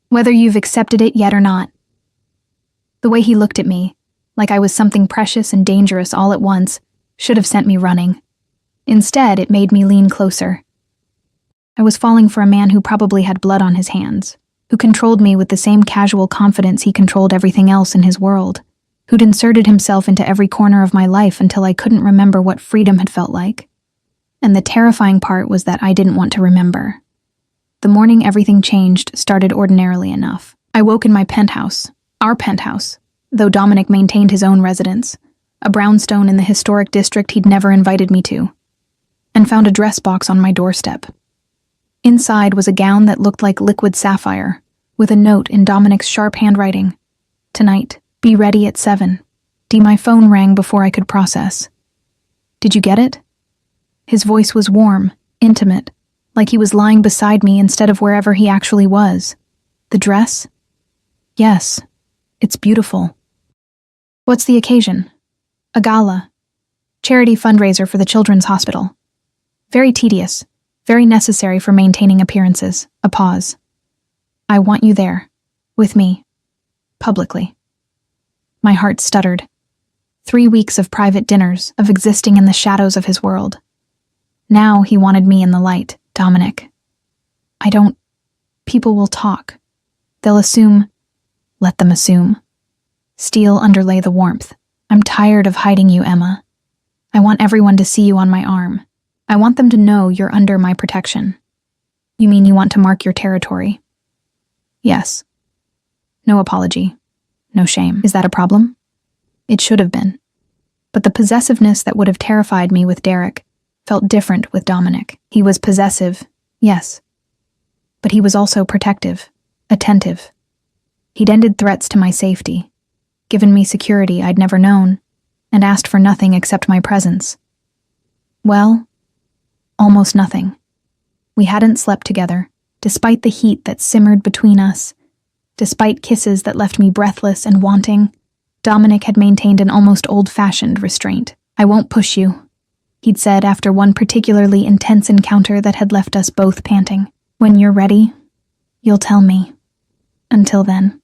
Whether you've accepted it yet or not." The way he looked at me, like I was something precious and dangerous all at once, should have sent me running. Instead, it made me lean closer. I was falling for a man who probably had blood on his hands, who controlled me with the same casual confidence he controlled everything else in his world, who'd inserted himself into every corner of my life until I couldn't remember what freedom had felt like. And the terrifying part was that I didn't want to remember. The morning everything changed started ordinarily enough. I woke in my penthouse, our penthouse, though Dominic maintained his own residence, a brownstone in the historic district he'd never invited me to, and found a dress box on my doorstep. Inside was a gown that looked like liquid sapphire, with a note in Dominic's sharp handwriting. "Tonight, be ready at 7. My phone rang before I could process. "Did you get it?" His voice was warm, intimate, like he was lying beside me instead of wherever he actually was. "The dress?" "Yes. It's beautiful." "What's the occasion?" "A gala. Charity fundraiser for the Children's Hospital. Very tedious, very necessary for maintaining appearances." A pause. "I want you there. With me. Publicly." My heart stuttered. 3 weeks of private dinners, of existing in the shadows of his world. Now he wanted me in the light. "Dominic. People will talk. They'll assume." "Let them assume." Steel underlay the warmth. I'm tired of hiding you, Emma. I want everyone to see you on my arm. I want them to know you're under my protection. You mean you want to mark your territory? Yes. No apology. No shame. Is that a problem? It should have been. But the possessiveness that would have terrified me with Derek felt different with Dominic. He was possessive, yes. But he was also protective, attentive. He'd ended threats to my safety, given me security I'd never known, and asked for nothing except my presence. Well, almost nothing. We hadn't slept together, despite the heat that simmered between us. Despite kisses that left me breathless and wanting, Dominic had maintained an almost old-fashioned restraint. I won't push you, he'd said after one particularly intense encounter that had left us both panting. When you're ready, you'll tell me. Until then,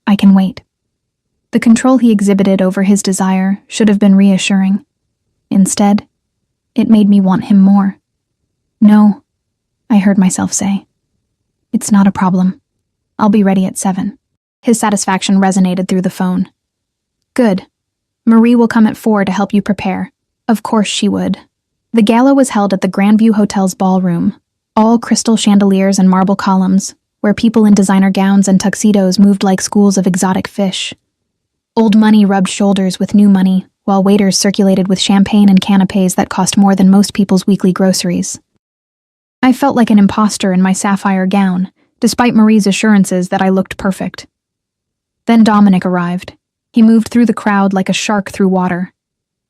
I can wait. The control he exhibited over his desire should have been reassuring. Instead, it made me want him more. No, I heard myself say. It's not a problem. I'll be ready at 7. His satisfaction resonated through the phone. Good. Marie will come at 4 to help you prepare. Of course she would. The gala was held at the Grandview Hotel's ballroom, all crystal chandeliers and marble columns, where people in designer gowns and tuxedos moved like schools of exotic fish. Old money rubbed shoulders with new money, while waiters circulated with champagne and canapes that cost more than most people's weekly groceries. I felt like an imposter in my sapphire gown, despite Marie's assurances that I looked perfect. Then Dominic arrived. He moved through the crowd like a shark through water.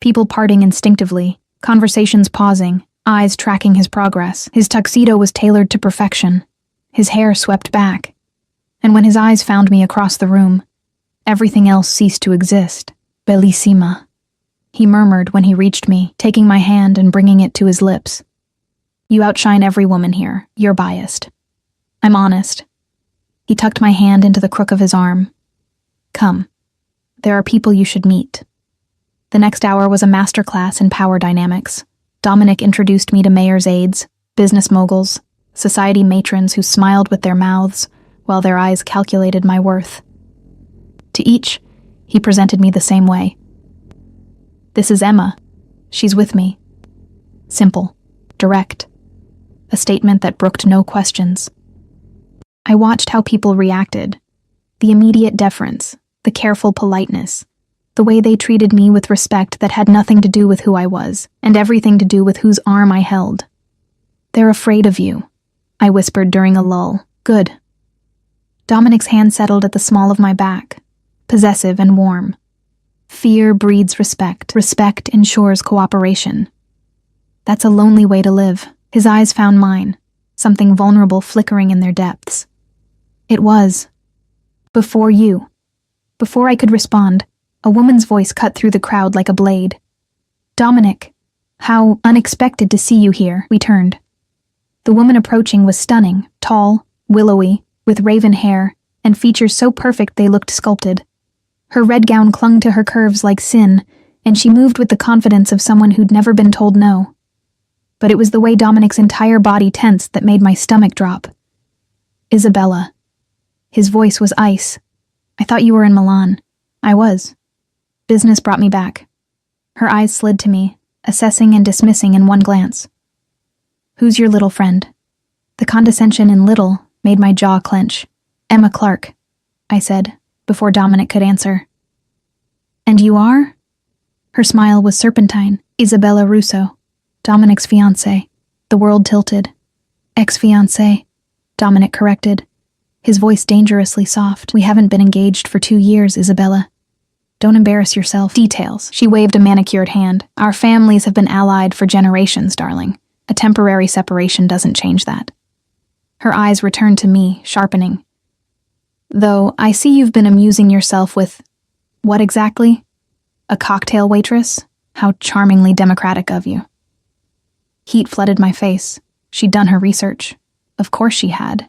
People parting instinctively, conversations pausing, eyes tracking his progress. His tuxedo was tailored to perfection. His hair swept back. And when his eyes found me across the room, everything else ceased to exist. Bellissima, he murmured when he reached me, taking my hand and bringing it to his lips. You outshine every woman here. You're biased. I'm honest. He tucked my hand into the crook of his arm. Come. There are people you should meet. The next hour was a masterclass in power dynamics. Dominic introduced me to mayor's aides, business moguls, society matrons who smiled with their mouths, while their eyes calculated my worth. To each, he presented me the same way. This is Emma. She's with me. Simple, direct. A statement that brooked no questions. I watched how people reacted. The immediate deference, the careful politeness, the way they treated me with respect that had nothing to do with who I was, and everything to do with whose arm I held. They're afraid of you, I whispered during a lull. Good. Dominic's hand settled at the small of my back, possessive and warm. Fear breeds respect. Respect ensures cooperation. That's a lonely way to live. His eyes found mine, something vulnerable flickering in their depths. It was. Before you. Before I could respond, a woman's voice cut through the crowd like a blade. Dominic, how unexpected to see you here. We turned. The woman approaching was stunning, tall, willowy, with raven hair, and features so perfect they looked sculpted. Her red gown clung to her curves like sin, and she moved with the confidence of someone who'd never been told no. But it was the way Dominic's entire body tensed that made my stomach drop. Isabella. His voice was ice. I thought you were in Milan. I was. Business brought me back. Her eyes slid to me, assessing and dismissing in one glance. Who's your little friend? The condescension in little made my jaw clench. Emma Clark, I said, before Dominic could answer. And you are? Her smile was serpentine. Isabella Russo, Dominic's fiancée. The world tilted. Ex-fiancée, Dominic corrected, his voice dangerously soft. We haven't been engaged for 2 years, Isabella. Don't embarrass yourself. Details. She waved a manicured hand. Our families have been allied for generations, darling. A temporary separation doesn't change that. Her eyes returned to me, sharpening. Though I see you've been amusing yourself with... what exactly? A cocktail waitress? How charmingly democratic of you. Heat flooded my face. She'd done her research. Of course she had.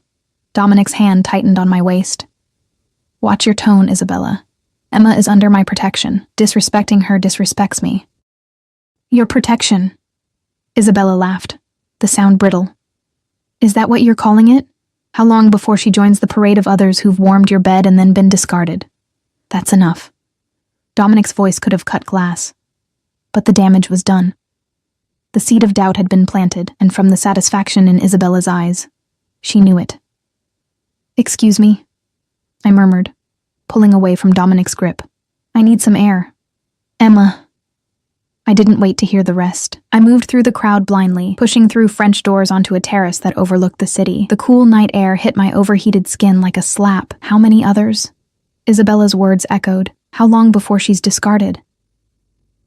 Dominic's hand tightened on my waist. Watch your tone, Isabella. Emma is under my protection. Disrespecting her disrespects me. Your protection. Isabella laughed, the sound brittle. Is that what you're calling it? How long before she joins the parade of others who've warmed your bed and then been discarded? That's enough. Dominic's voice could have cut glass. But the damage was done. The seed of doubt had been planted, and from the satisfaction in Isabella's eyes, she knew it. "Excuse me," I murmured, pulling away from Dominic's grip. "I need some air. Emma." I didn't wait to hear the rest. I moved through the crowd blindly, pushing through French doors onto a terrace that overlooked the city. The cool night air hit my overheated skin like a slap. "How many others?" Isabella's words echoed. "How long before she's discarded?"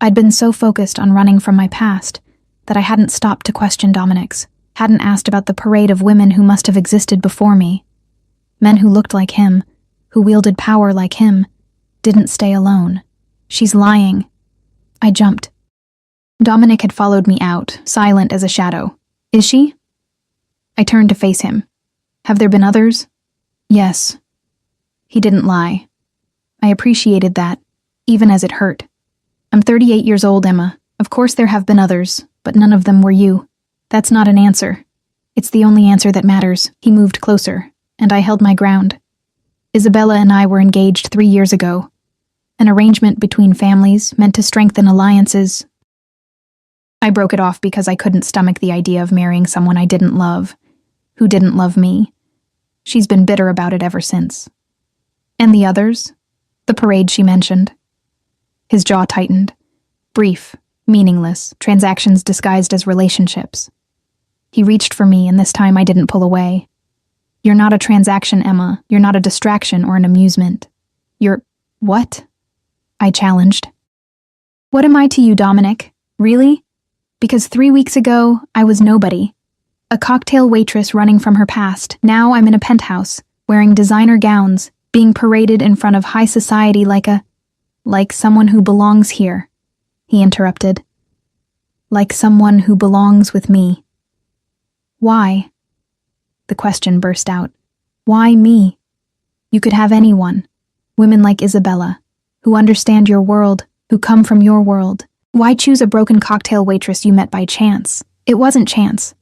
I'd been so focused on running from my past that I hadn't stopped to question Dominic's, hadn't asked about the parade of women who must have existed before me. Men who looked like him, who wielded power like him, didn't stay alone. "She's lying." I jumped. Dominic had followed me out, silent as a shadow. "Is she?" I turned to face him. "Have there been others?" "Yes." He didn't lie. I appreciated that, even as it hurt. "I'm 38 years old, Emma. Of course there have been others, but none of them were you. That's not an answer. It's the only answer that matters." He moved closer, and I held my ground. "Isabella and I were engaged 3 years ago. An arrangement between families meant to strengthen alliances. I broke it off because I couldn't stomach the idea of marrying someone I didn't love, who didn't love me. She's been bitter about it ever since." "And the others? The parade she mentioned?" His jaw tightened. Brief, meaningless, transactions disguised as relationships. He reached for me, and this time I didn't pull away. "You're not a transaction, Emma. You're not a distraction or an amusement. You're..." "What?" I challenged. "What am I to you, Dominic? Really? Because 3 weeks ago, I was nobody. A cocktail waitress running from her past. Now I'm in a penthouse, wearing designer gowns, being paraded in front of high society like someone who belongs here," he interrupted. "Like someone who belongs with me." "Why?" The question burst out. "Why me? You could have anyone. Women like Isabella, who understand your world, who come from your world. Why choose a broken cocktail waitress you met by chance?" "It wasn't chance."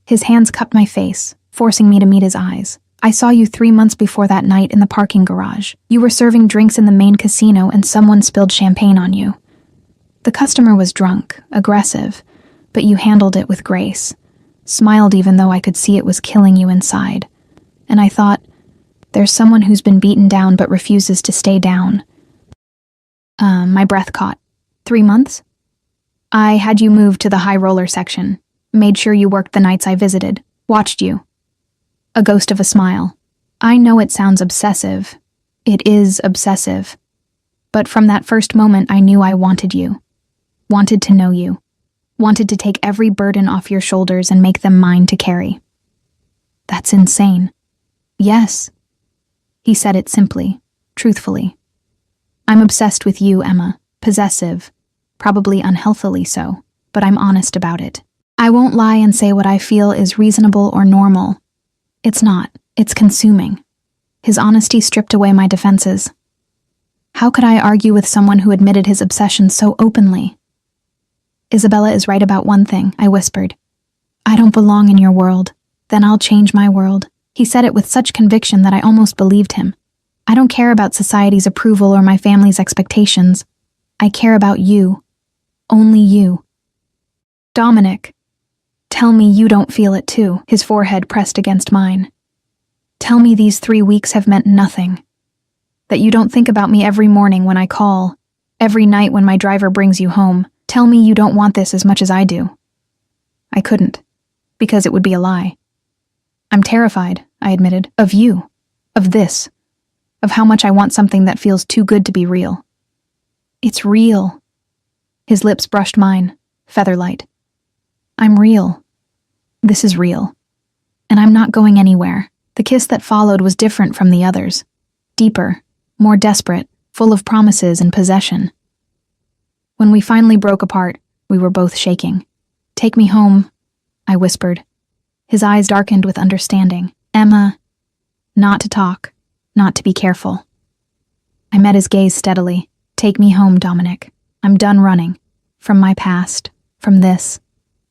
His hands cupped my face, forcing me to meet his eyes. "I saw you 3 months before that night in the parking garage. You were serving drinks in the main casino and someone spilled champagne on you. The customer was drunk, aggressive, but you handled it with grace. Smiled even though I could see it was killing you inside. And I thought, there's someone who's been beaten down but refuses to stay down." My breath caught. 3 months? "I had you moved to the high roller section, made sure you worked the nights I visited, watched you." A ghost of a smile. "I know it sounds obsessive. It is obsessive. But from that first moment I knew I wanted you. Wanted to know you. Wanted to take every burden off your shoulders and make them mine to carry." "That's insane." "Yes." He said it simply, truthfully. "I'm obsessed with you, Emma. Possessive. Probably unhealthily so, but I'm honest about it. I won't lie and say what I feel is reasonable or normal. It's not. It's consuming." His honesty stripped away my defenses. How could I argue with someone who admitted his obsession so openly? "Isabella is right about one thing," I whispered. "I don't belong in your world. Then I'll change my world." He said it with such conviction that I almost believed him. "I don't care about society's approval or my family's expectations. I care about you. Only you." "Dominic, tell me you don't feel it too." His forehead pressed against mine. "Tell me these 3 weeks have meant nothing. That you don't think about me every morning when I call, every night when my driver brings you home. Tell me you don't want this as much as I do." I couldn't, because it would be a lie. "I'm terrified," I admitted, "of you, of this, of how much I want something that feels too good to be real." "It's real." His lips brushed mine, featherlight. "I'm real. This is real. And I'm not going anywhere." The kiss that followed was different from the others. Deeper, more desperate, full of promises and possession. When we finally broke apart, we were both shaking. "Take me home," I whispered. His eyes darkened with understanding. "Emma, not to talk, not to be careful." I met his gaze steadily. "Take me home, Dominic. I'm done running. From my past, from this,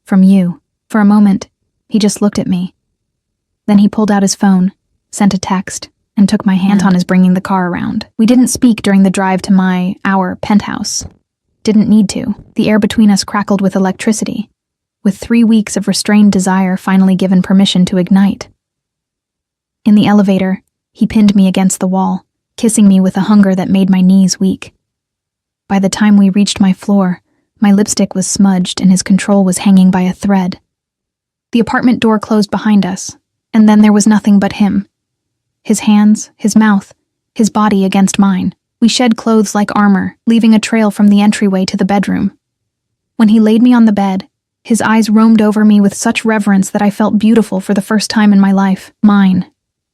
from you." For a moment, he just looked at me. Then he pulled out his phone, sent a text, and took my hand. Anton is bringing the car around. We didn't speak during the drive to our penthouse. Didn't need to. The air between us crackled with electricity, with 3 weeks of restrained desire finally given permission to ignite. In the elevator, he pinned me against the wall, kissing me with a hunger that made my knees weak. By the time we reached my floor, my lipstick was smudged and his control was hanging by a thread. The apartment door closed behind us, and then there was nothing but him. His hands, his mouth, his body against mine. We shed clothes like armor, leaving a trail from the entryway to the bedroom. When he laid me on the bed, his eyes roamed over me with such reverence that I felt beautiful for the first time in my life. Mine,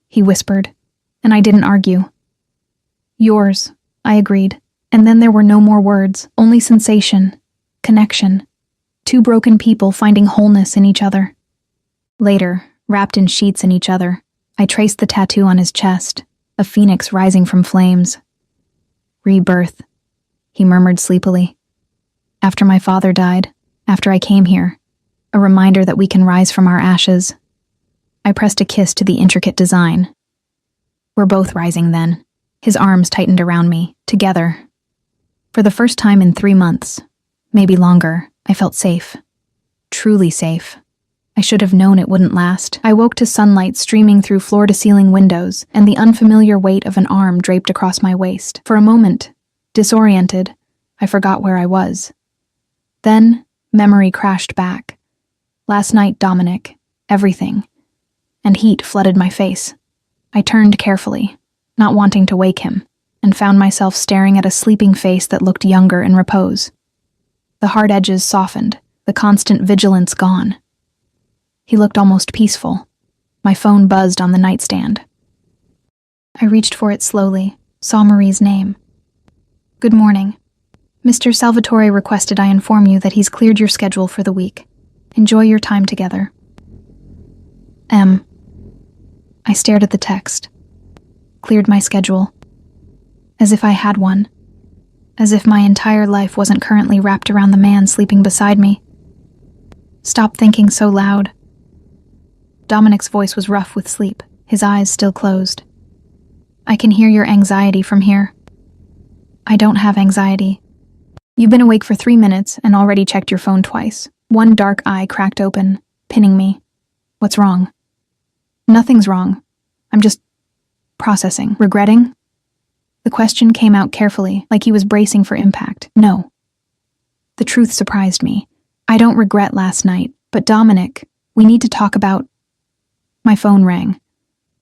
he whispered, and I didn't argue. Yours, I agreed, and then there were no more words, only sensation, connection, 2 broken people finding wholeness in each other. Later, wrapped in sheets in each other, I traced the tattoo on his chest, a phoenix rising from flames. Rebirth, he murmured sleepily. After my father died, after I came here, a reminder that we can rise from our ashes. I pressed a kiss to the intricate design. We're both rising then. His arms tightened around me, together. For the first time in 3 months, maybe longer, I felt safe. Truly safe. I should have known it wouldn't last. I woke to sunlight streaming through floor-to-ceiling windows and the unfamiliar weight of an arm draped across my waist. For a moment, disoriented, I forgot where I was. Then, memory crashed back. Last night, Dominic, everything. And heat flooded my face. I turned carefully, not wanting to wake him, and found myself staring at a sleeping face that looked younger in repose. The hard edges softened, the constant vigilance gone. He looked almost peaceful. My phone buzzed on the nightstand. I reached for it slowly, saw Marie's name. Good morning. Mr. Salvatore requested I inform you that he's cleared your schedule for the week. Enjoy your time together. M. I stared at the text. Cleared my schedule. As if I had one. As if my entire life wasn't currently wrapped around the man sleeping beside me. Stop thinking so loud. Dominic's voice was rough with sleep, his eyes still closed. I can hear your anxiety from here. I don't have anxiety. You've been awake for 3 minutes and already checked your phone twice. One dark eye cracked open, pinning me. What's wrong? Nothing's wrong. I'm just processing. Regretting? The question came out carefully, like he was bracing for impact. No. The truth surprised me. I don't regret last night, but Dominic, we need to talk about... My phone rang.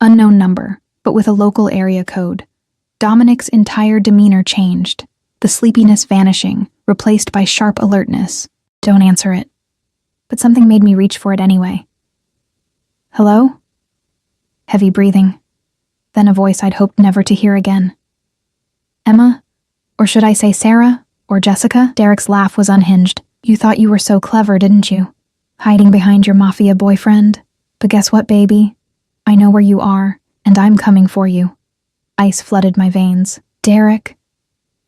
Unknown number, but with a local area code. Dominic's entire demeanor changed, the sleepiness vanishing, replaced by sharp alertness. Don't answer it. But something made me reach for it anyway. Hello? Heavy breathing. Then a voice I'd hoped never to hear again. Emma? Or should I say Sarah? Or Jessica? Derek's laugh was unhinged. You thought you were so clever, didn't you? Hiding behind your mafia boyfriend? But guess what, baby? I know where you are, and I'm coming for you. Ice flooded my veins. Derek,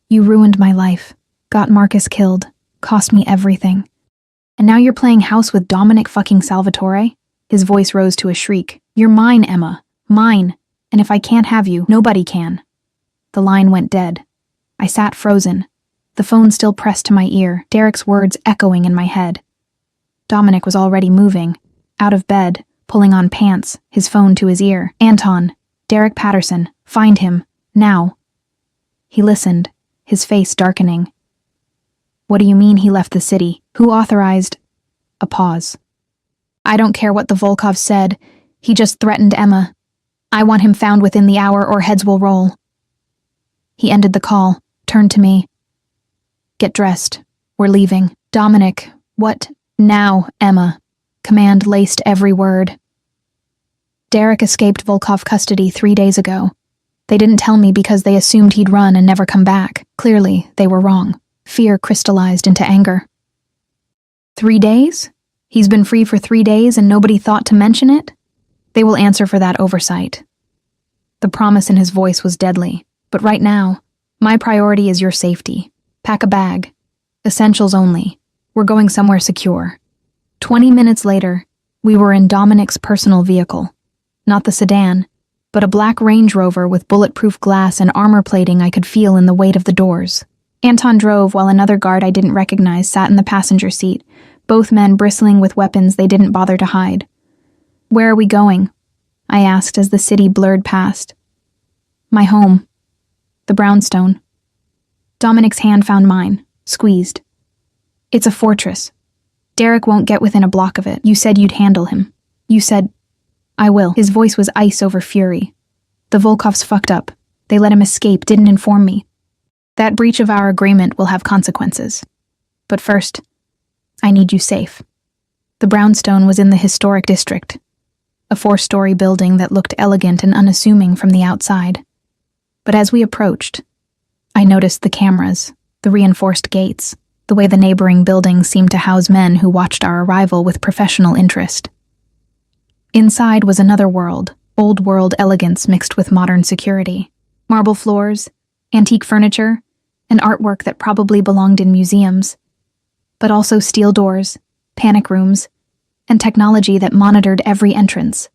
you ruined my life, got Marcus killed, cost me everything. And now you're playing house with Dominic fucking Salvatore? His voice rose to a shriek. You're mine, Emma. Mine. And if I can't have you, nobody can. The line went dead. I sat frozen, the phone still pressed to my ear, Derek's words echoing in my head. Dominic was already moving, out of bed, pulling on pants, his phone to his ear. Anton, Derek Patterson, find him, now. He listened, his face darkening. What do you mean he left the city? Who authorized? A pause. I don't care what the Volkov said. He just threatened Emma. I want him found within the hour or heads will roll. He ended the call, turned to me. Get dressed. We're leaving. Dominic, what? Now, Emma. Command laced every word. Derek escaped Volkov custody 3 days ago. They didn't tell me because they assumed he'd run and never come back. Clearly, they were wrong. Fear crystallized into anger. 3 days? He's been free for 3 days and nobody thought to mention it? They will answer for that oversight. The promise in his voice was deadly, but right now, my priority is your safety. Pack a bag. Essentials only. We're going somewhere secure. 20 minutes later, we were in Dominic's personal vehicle. Not the sedan, but a black Range Rover with bulletproof glass and armor plating I could feel in the weight of the doors. Anton drove while another guard I didn't recognize sat in the passenger seat, both men bristling with weapons they didn't bother to hide. "Where are we going?" I asked as the city blurred past. "My home. The brownstone." Dominic's hand found mine, squeezed. "It's a fortress. Derek won't get within a block of it. You said you'd handle him. You said..." "I will." His voice was ice over fury. "The Volkovs fucked up. They let him escape, didn't inform me. That breach of our agreement will have consequences. But first, I need you safe." The brownstone was in the historic district, a 4-story building that looked elegant and unassuming from the outside. But as we approached, I noticed the cameras, the reinforced gates, the way the neighboring buildings seemed to house men who watched our arrival with professional interest. Inside was another world, old-world elegance mixed with modern security. Marble floors, antique furniture, and artwork that probably belonged in museums. But also steel doors, panic rooms, and technology that monitored every entrance.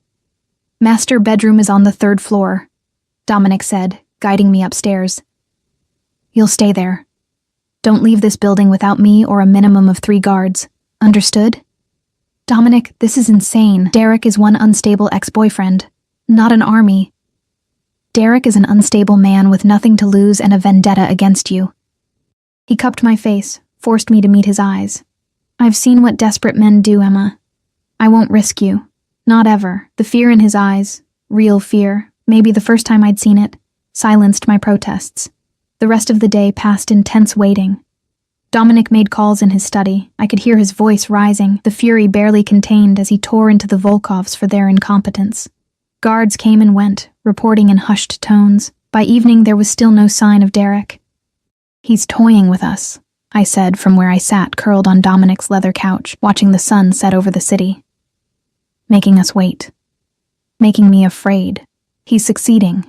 "Master bedroom is on the 3rd floor," Dominic said, guiding me upstairs. "You'll stay there. Don't leave this building without me or a minimum of 3 guards. Understood?" "Dominic, this is insane. Derek is one unstable ex-boyfriend, not an army. Derek is an unstable man with nothing to lose and a vendetta against you." He cupped my face, forced me to meet his eyes. "I've seen what desperate men do, Emma. I won't risk you. Not ever." The fear in his eyes, real fear, maybe the first time I'd seen it, silenced my protests. The rest of the day passed in tense waiting. Dominic made calls in his study. I could hear his voice rising, the fury barely contained as he tore into the Volkovs for their incompetence. Guards came and went, reporting in hushed tones. By evening, there was still no sign of Derek. "He's toying with us," I said from where I sat curled on Dominic's leather couch, watching the sun set over the city. "Making us wait. Making me afraid. He's succeeding."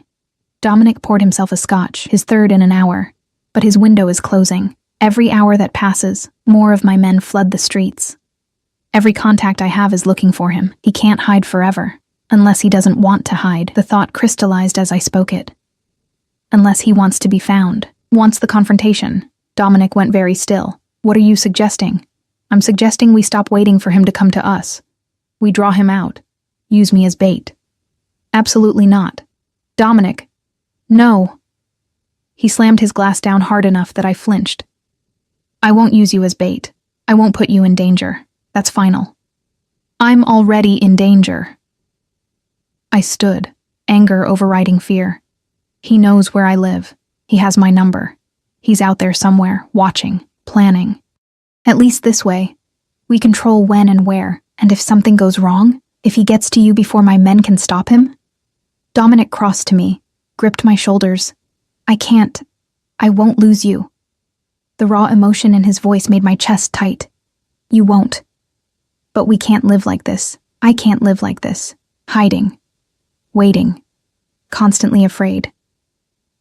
Dominic poured himself a scotch, his 3rd in an hour. But his window is closing. Every hour that passes, more of my men flood the streets. Every contact I have is looking for him. He can't hide forever. Unless he doesn't want to hide. The thought crystallized as I spoke it. Unless he wants to be found. Wants the confrontation. Dominic went very still. "What are you suggesting?" "I'm suggesting we stop waiting for him to come to us. We draw him out. Use me as bait." "Absolutely not." "Dominic." "No." He slammed his glass down hard enough that I flinched. "I won't use you as bait. I won't put you in danger. That's final." "I'm already in danger." I stood, anger overriding fear. He knows where I live. He has my number. He's out there somewhere, watching, planning. At least this way, we control when and where, and if something goes wrong, if he gets to you before my men can stop him. Dominic crossed to me, gripped my shoulders. "I can't. I won't lose you." The raw emotion in his voice made my chest tight. "You won't. But we can't live like this. I can't live like this. Hiding. Waiting. Constantly afraid.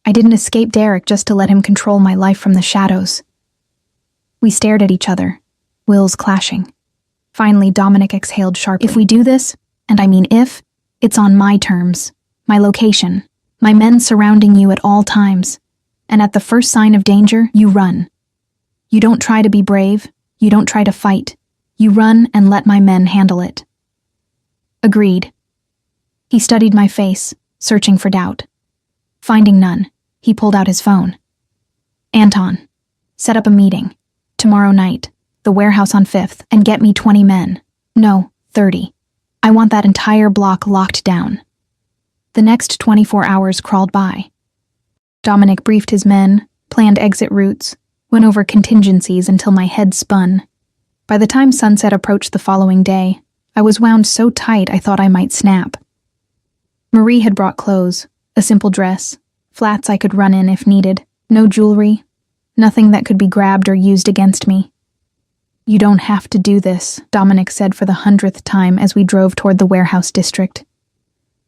I didn't escape Derek just to let him control my life from the shadows." We stared at each other, wills clashing. Finally, Dominic exhaled sharply. "If we do this, and I mean if, it's on my terms, my location, my men surrounding you at all times, and at the first sign of danger, you run. You don't try to be brave, you don't try to fight, you run and let my men handle it." "Agreed." He studied my face, searching for doubt. Finding none, he pulled out his phone. "Anton, set up a meeting. Tomorrow night, the warehouse on 5th, and get me 20 men. No, 30. I want that entire block locked down." The next 24 hours crawled by. Dominic briefed his men, planned exit routes, went over contingencies until my head spun. By the time sunset approached the following day, I was wound so tight I thought I might snap. Marie had brought clothes, a simple dress, flats I could run in if needed, no jewelry, nothing that could be grabbed or used against me. "You don't have to do this," Dominic said for the 100th time as we drove toward the warehouse district.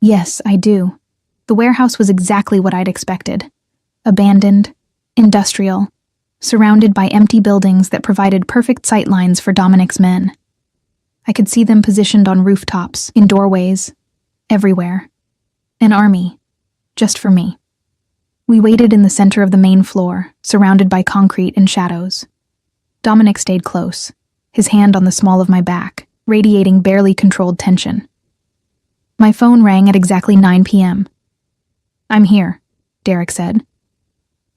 "Yes, I do." The warehouse was exactly what I'd expected. Abandoned, industrial, surrounded by empty buildings that provided perfect sight lines for Dominic's men. I could see them positioned on rooftops, in doorways, everywhere. An army. Just for me. We waited in the center of the main floor, surrounded by concrete and shadows. Dominic stayed close, his hand on the small of my back, radiating barely controlled tension. My phone rang at exactly 9 p.m. "I'm here," Derek said.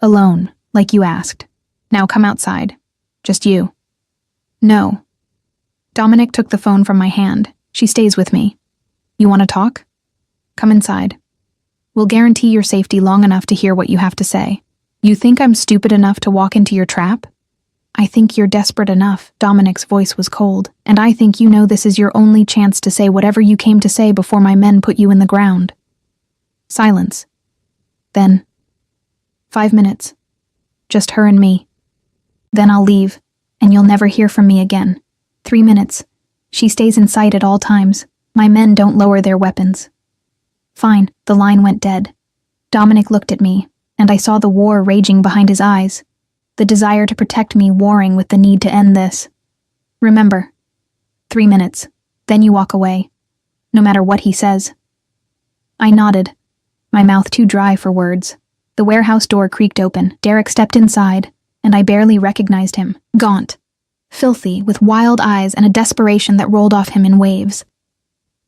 "Alone, like you asked. Now come outside. Just you." "No." Dominic took the phone from my hand. "She stays with me. You want to talk? Come inside. We'll guarantee your safety long enough to hear what you have to say. You think I'm stupid enough to walk into your trap? I think you're desperate enough." Dominic's voice was cold. "And I think you know this is your only chance to say whatever you came to say before my men put you in the ground." Silence. Then, 5 minutes. Just her and me. Then I'll leave, and you'll never hear from me again. 3 minutes. She stays in sight at all times. My men don't lower their weapons. Fine. The line went dead. Dominic looked at me, and I saw the war raging behind his eyes. The desire to protect me warring with the need to end this. "Remember, 3 minutes. Then you walk away. No matter what he says." I nodded, my mouth too dry for words. The warehouse door creaked open. Derek stepped inside, and I barely recognized him. Gaunt, filthy, with wild eyes and a desperation that rolled off him in waves.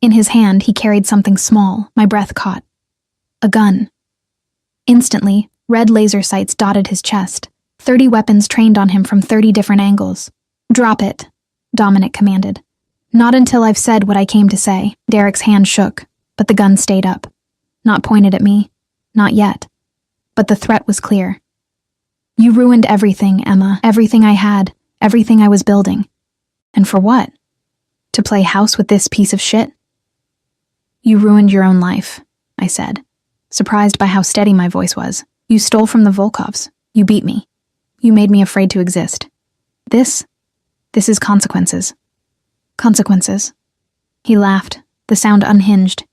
In his hand, he carried something small. My breath caught. A gun. Instantly, red laser sights dotted his chest. 30 weapons trained on him from 30 different angles. "Drop it," Dominic commanded. "Not until I've said what I came to say." Derek's hand shook, but the gun stayed up. Not pointed at me. Not yet. But the threat was clear. "You ruined everything, Emma. Everything I had. Everything I was building. And for what? To play house with this piece of shit?" "You ruined your own life," I said, surprised by how steady my voice was. "You stole from the Volkovs. You beat me. You made me afraid to exist. This is consequences." "Consequences?" He laughed, the sound unhinged.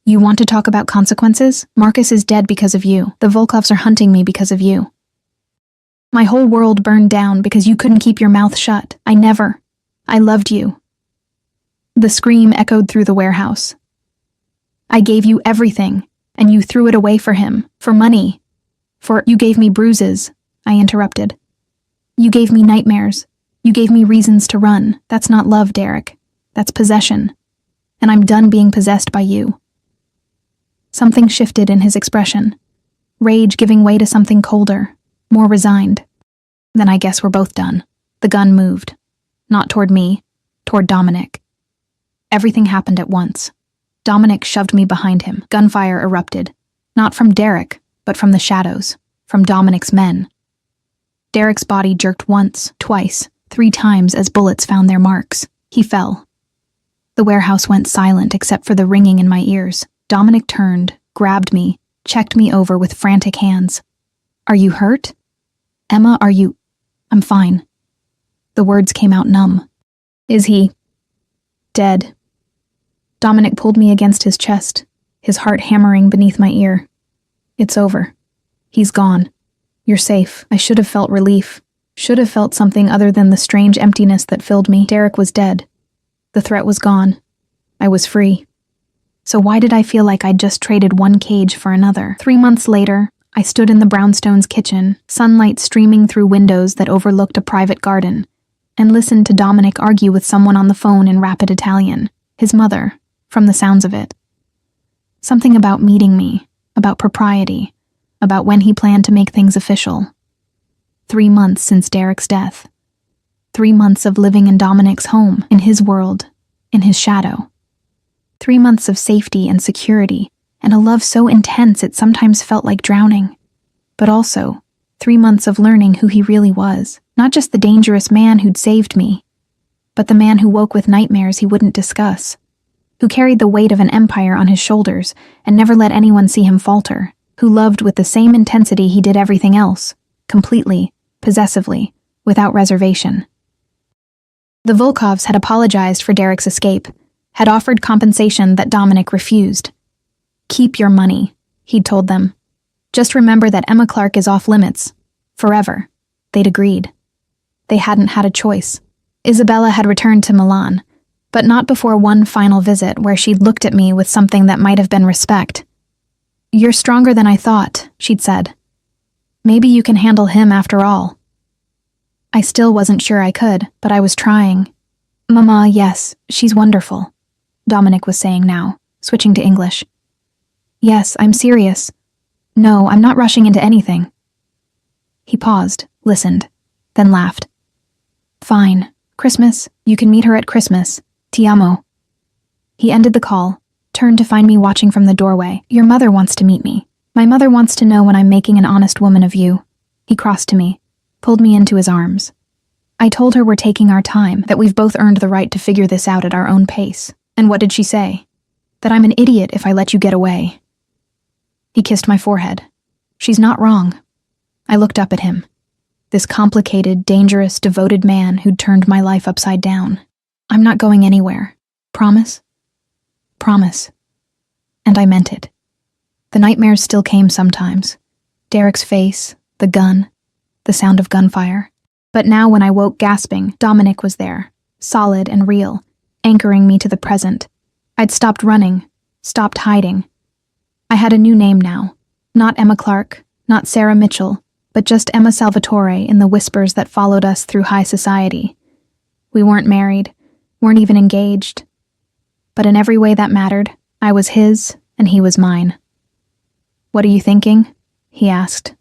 "You want to talk about consequences? Marcus is dead because of you. The Volkovs are hunting me because of you. My whole world burned down because you couldn't keep your mouth shut. I loved you." The scream echoed through the warehouse. "I gave you everything, and you threw it away for him, for money. You gave me bruises," I interrupted. "You gave me nightmares. You gave me reasons to run. That's not love, Derek. That's possession. And I'm done being possessed by you." Something shifted in his expression, rage giving way to something colder, more resigned. "Then I guess we're both done." The gun moved. Not toward me, toward Dominic. Everything happened at once. Dominic shoved me behind him. Gunfire erupted. Not from Derek, but from the shadows, from Dominic's men. Derek's body jerked once, twice, 3 times as bullets found their marks. He fell. The warehouse went silent except for the ringing in my ears. Dominic turned, grabbed me, checked me over with frantic hands. "Are you hurt? Emma, are you—" "I'm fine." The words came out numb. "Is he—" "Dead." Dominic pulled me against his chest, his heart hammering beneath my ear. "It's over. He's gone. You're safe." I should have felt relief. Should have felt something other than the strange emptiness that filled me. Derek was dead. The threat was gone. I was free. So why did I feel like I'd just traded one cage for another? 3 months later, I stood in the brownstones' kitchen, sunlight streaming through windows that overlooked a private garden, and listened to Dominic argue with someone on the phone in rapid Italian, his mother, from the sounds of it. Something about meeting me, about propriety, about when he planned to make things official. 3 months since Derek's death. 3 months of living in Dominic's home, in his world, in his shadow. 3 months of safety and security, and a love so intense it sometimes felt like drowning. But also, 3 months of learning who he really was. Not just the dangerous man who'd saved me, but the man who woke with nightmares he wouldn't discuss, who carried the weight of an empire on his shoulders and never let anyone see him falter, who loved with the same intensity he did everything else, completely, possessively, without reservation. The Volkovs had apologized for Derek's escape, had offered compensation that Dominic refused. "Keep your money," he'd told them. "Just remember that Emma Clark is off limits. Forever." They'd agreed. They hadn't had a choice. Isabella had returned to Milan, but not before one final visit where she'd looked at me with something that might have been respect, "You're stronger than I thought," she'd said. "Maybe you can handle him after all." I still wasn't sure I could, but I was trying. "Mama, yes, she's wonderful," Dominic was saying now, switching to English. "Yes, I'm serious. No, I'm not rushing into anything." He paused, listened, then laughed. "Fine. Christmas. You can meet her at Christmas. Ti amo." He ended the call, turned to find me watching from the doorway. "Your mother wants to meet me. My mother wants to know when I'm making an honest woman of you." He crossed to me, pulled me into his arms. I told her we're taking our time, that we've both earned the right to figure this out at our own pace. And what did she say? That I'm an idiot if I let you get away. He kissed my forehead. She's not wrong. I looked up at him. This complicated, dangerous, devoted man who'd turned my life upside down. "I'm not going anywhere. Promise?" "Promise." And I meant it. The nightmares still came sometimes. Derek's face, the gun, the sound of gunfire. But now when I woke gasping, Dominic was there, solid and real, anchoring me to the present. I'd stopped running, stopped hiding. I had a new name now. Not Emma Clark, not Sarah Mitchell, but just Emma Salvatore in the whispers that followed us through high society. We weren't married, weren't even engaged. But in every way that mattered, I was his and he was mine. "What are you thinking?" he asked,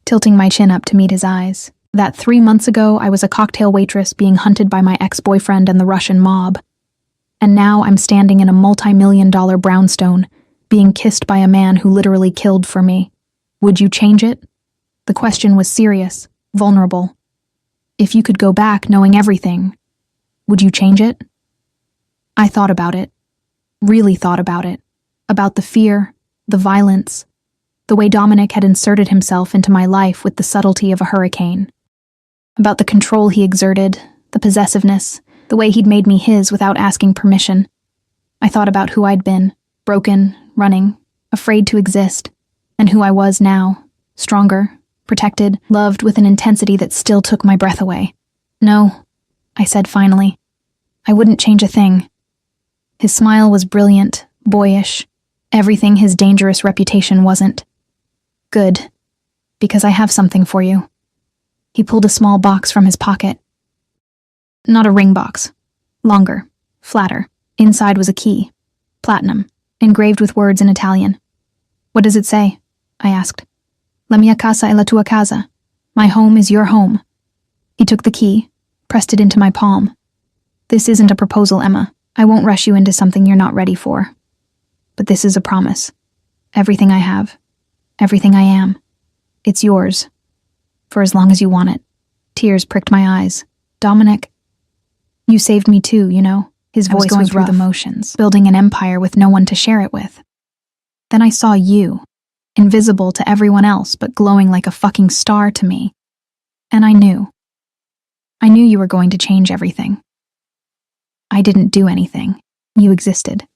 tilting my chin up to meet his eyes. That 3 months ago I was a cocktail waitress being hunted by my ex-boyfriend and the Russian mob. And now I'm standing in a multi-million-dollar brownstone, being kissed by a man who literally killed for me. Would you change it? The question was serious, vulnerable. If you could go back knowing everything, would you change it? I thought about it, really thought about it, about the fear, the violence, the way Dominic had inserted himself into my life with the subtlety of a hurricane, about the control he exerted, the possessiveness, the way he'd made me his without asking permission. I thought about who I'd been, broken, running, afraid to exist, and who I was now, stronger, protected, loved with an intensity that still took my breath away. "No," I said finally. "I wouldn't change a thing." His smile was brilliant, boyish, everything his dangerous reputation wasn't. "Good, because I have something for you." He pulled a small box from his pocket. Not a ring box. Longer, flatter. Inside was a key. Platinum, engraved with words in Italian. "What does it say?" I asked. "La mia casa è la tua casa." My home is your home. He took the key, pressed it into my palm. "This isn't a proposal, Emma. I won't rush you into something you're not ready for. But this is a promise. Everything I have, everything I am, it's yours. For as long as you want it." Tears pricked my eyes. "Dominic, you saved me too, you know." His voice was going through the motions, building an empire with no one to share it with. Then I saw you, invisible to everyone else but glowing like a fucking star to me. And I knew. I knew you were going to change everything. I didn't do anything. You existed.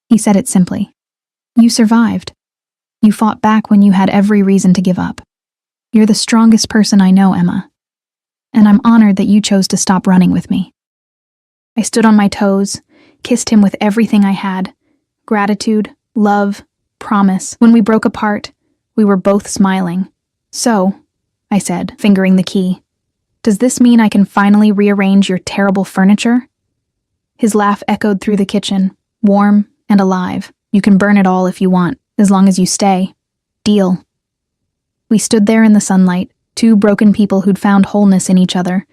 He said it simply. You survived. You fought back when you had every reason to give up. You're the strongest person I know, Emma. And I'm honored that you chose to stop running with me. I stood on my toes, kissed him with everything I had. Gratitude, love, promise. When we broke apart, we were both smiling. "So," I said, fingering the key, "does this mean I can finally rearrange your terrible furniture?" His laugh echoed through the kitchen, warm and alive. "You can burn it all if you want, as long as you stay. Deal." We stood there in the sunlight, two broken people who'd found wholeness in each other,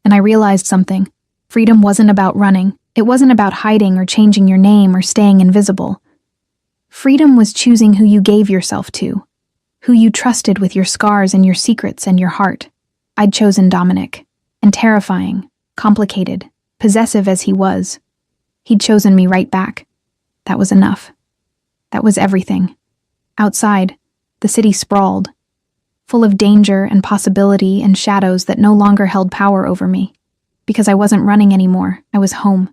and I realized something. Freedom wasn't about running. It wasn't about hiding or changing your name or staying invisible. Freedom was choosing who you gave yourself to, who you trusted with your scars and your secrets and your heart. I'd chosen Dominic, and terrifying, complicated, possessive as he was, he'd chosen me right back. That was enough. That was everything. Outside, the city sprawled, full of danger and possibility and shadows that no longer held power over me. Because I wasn't running anymore, I was home.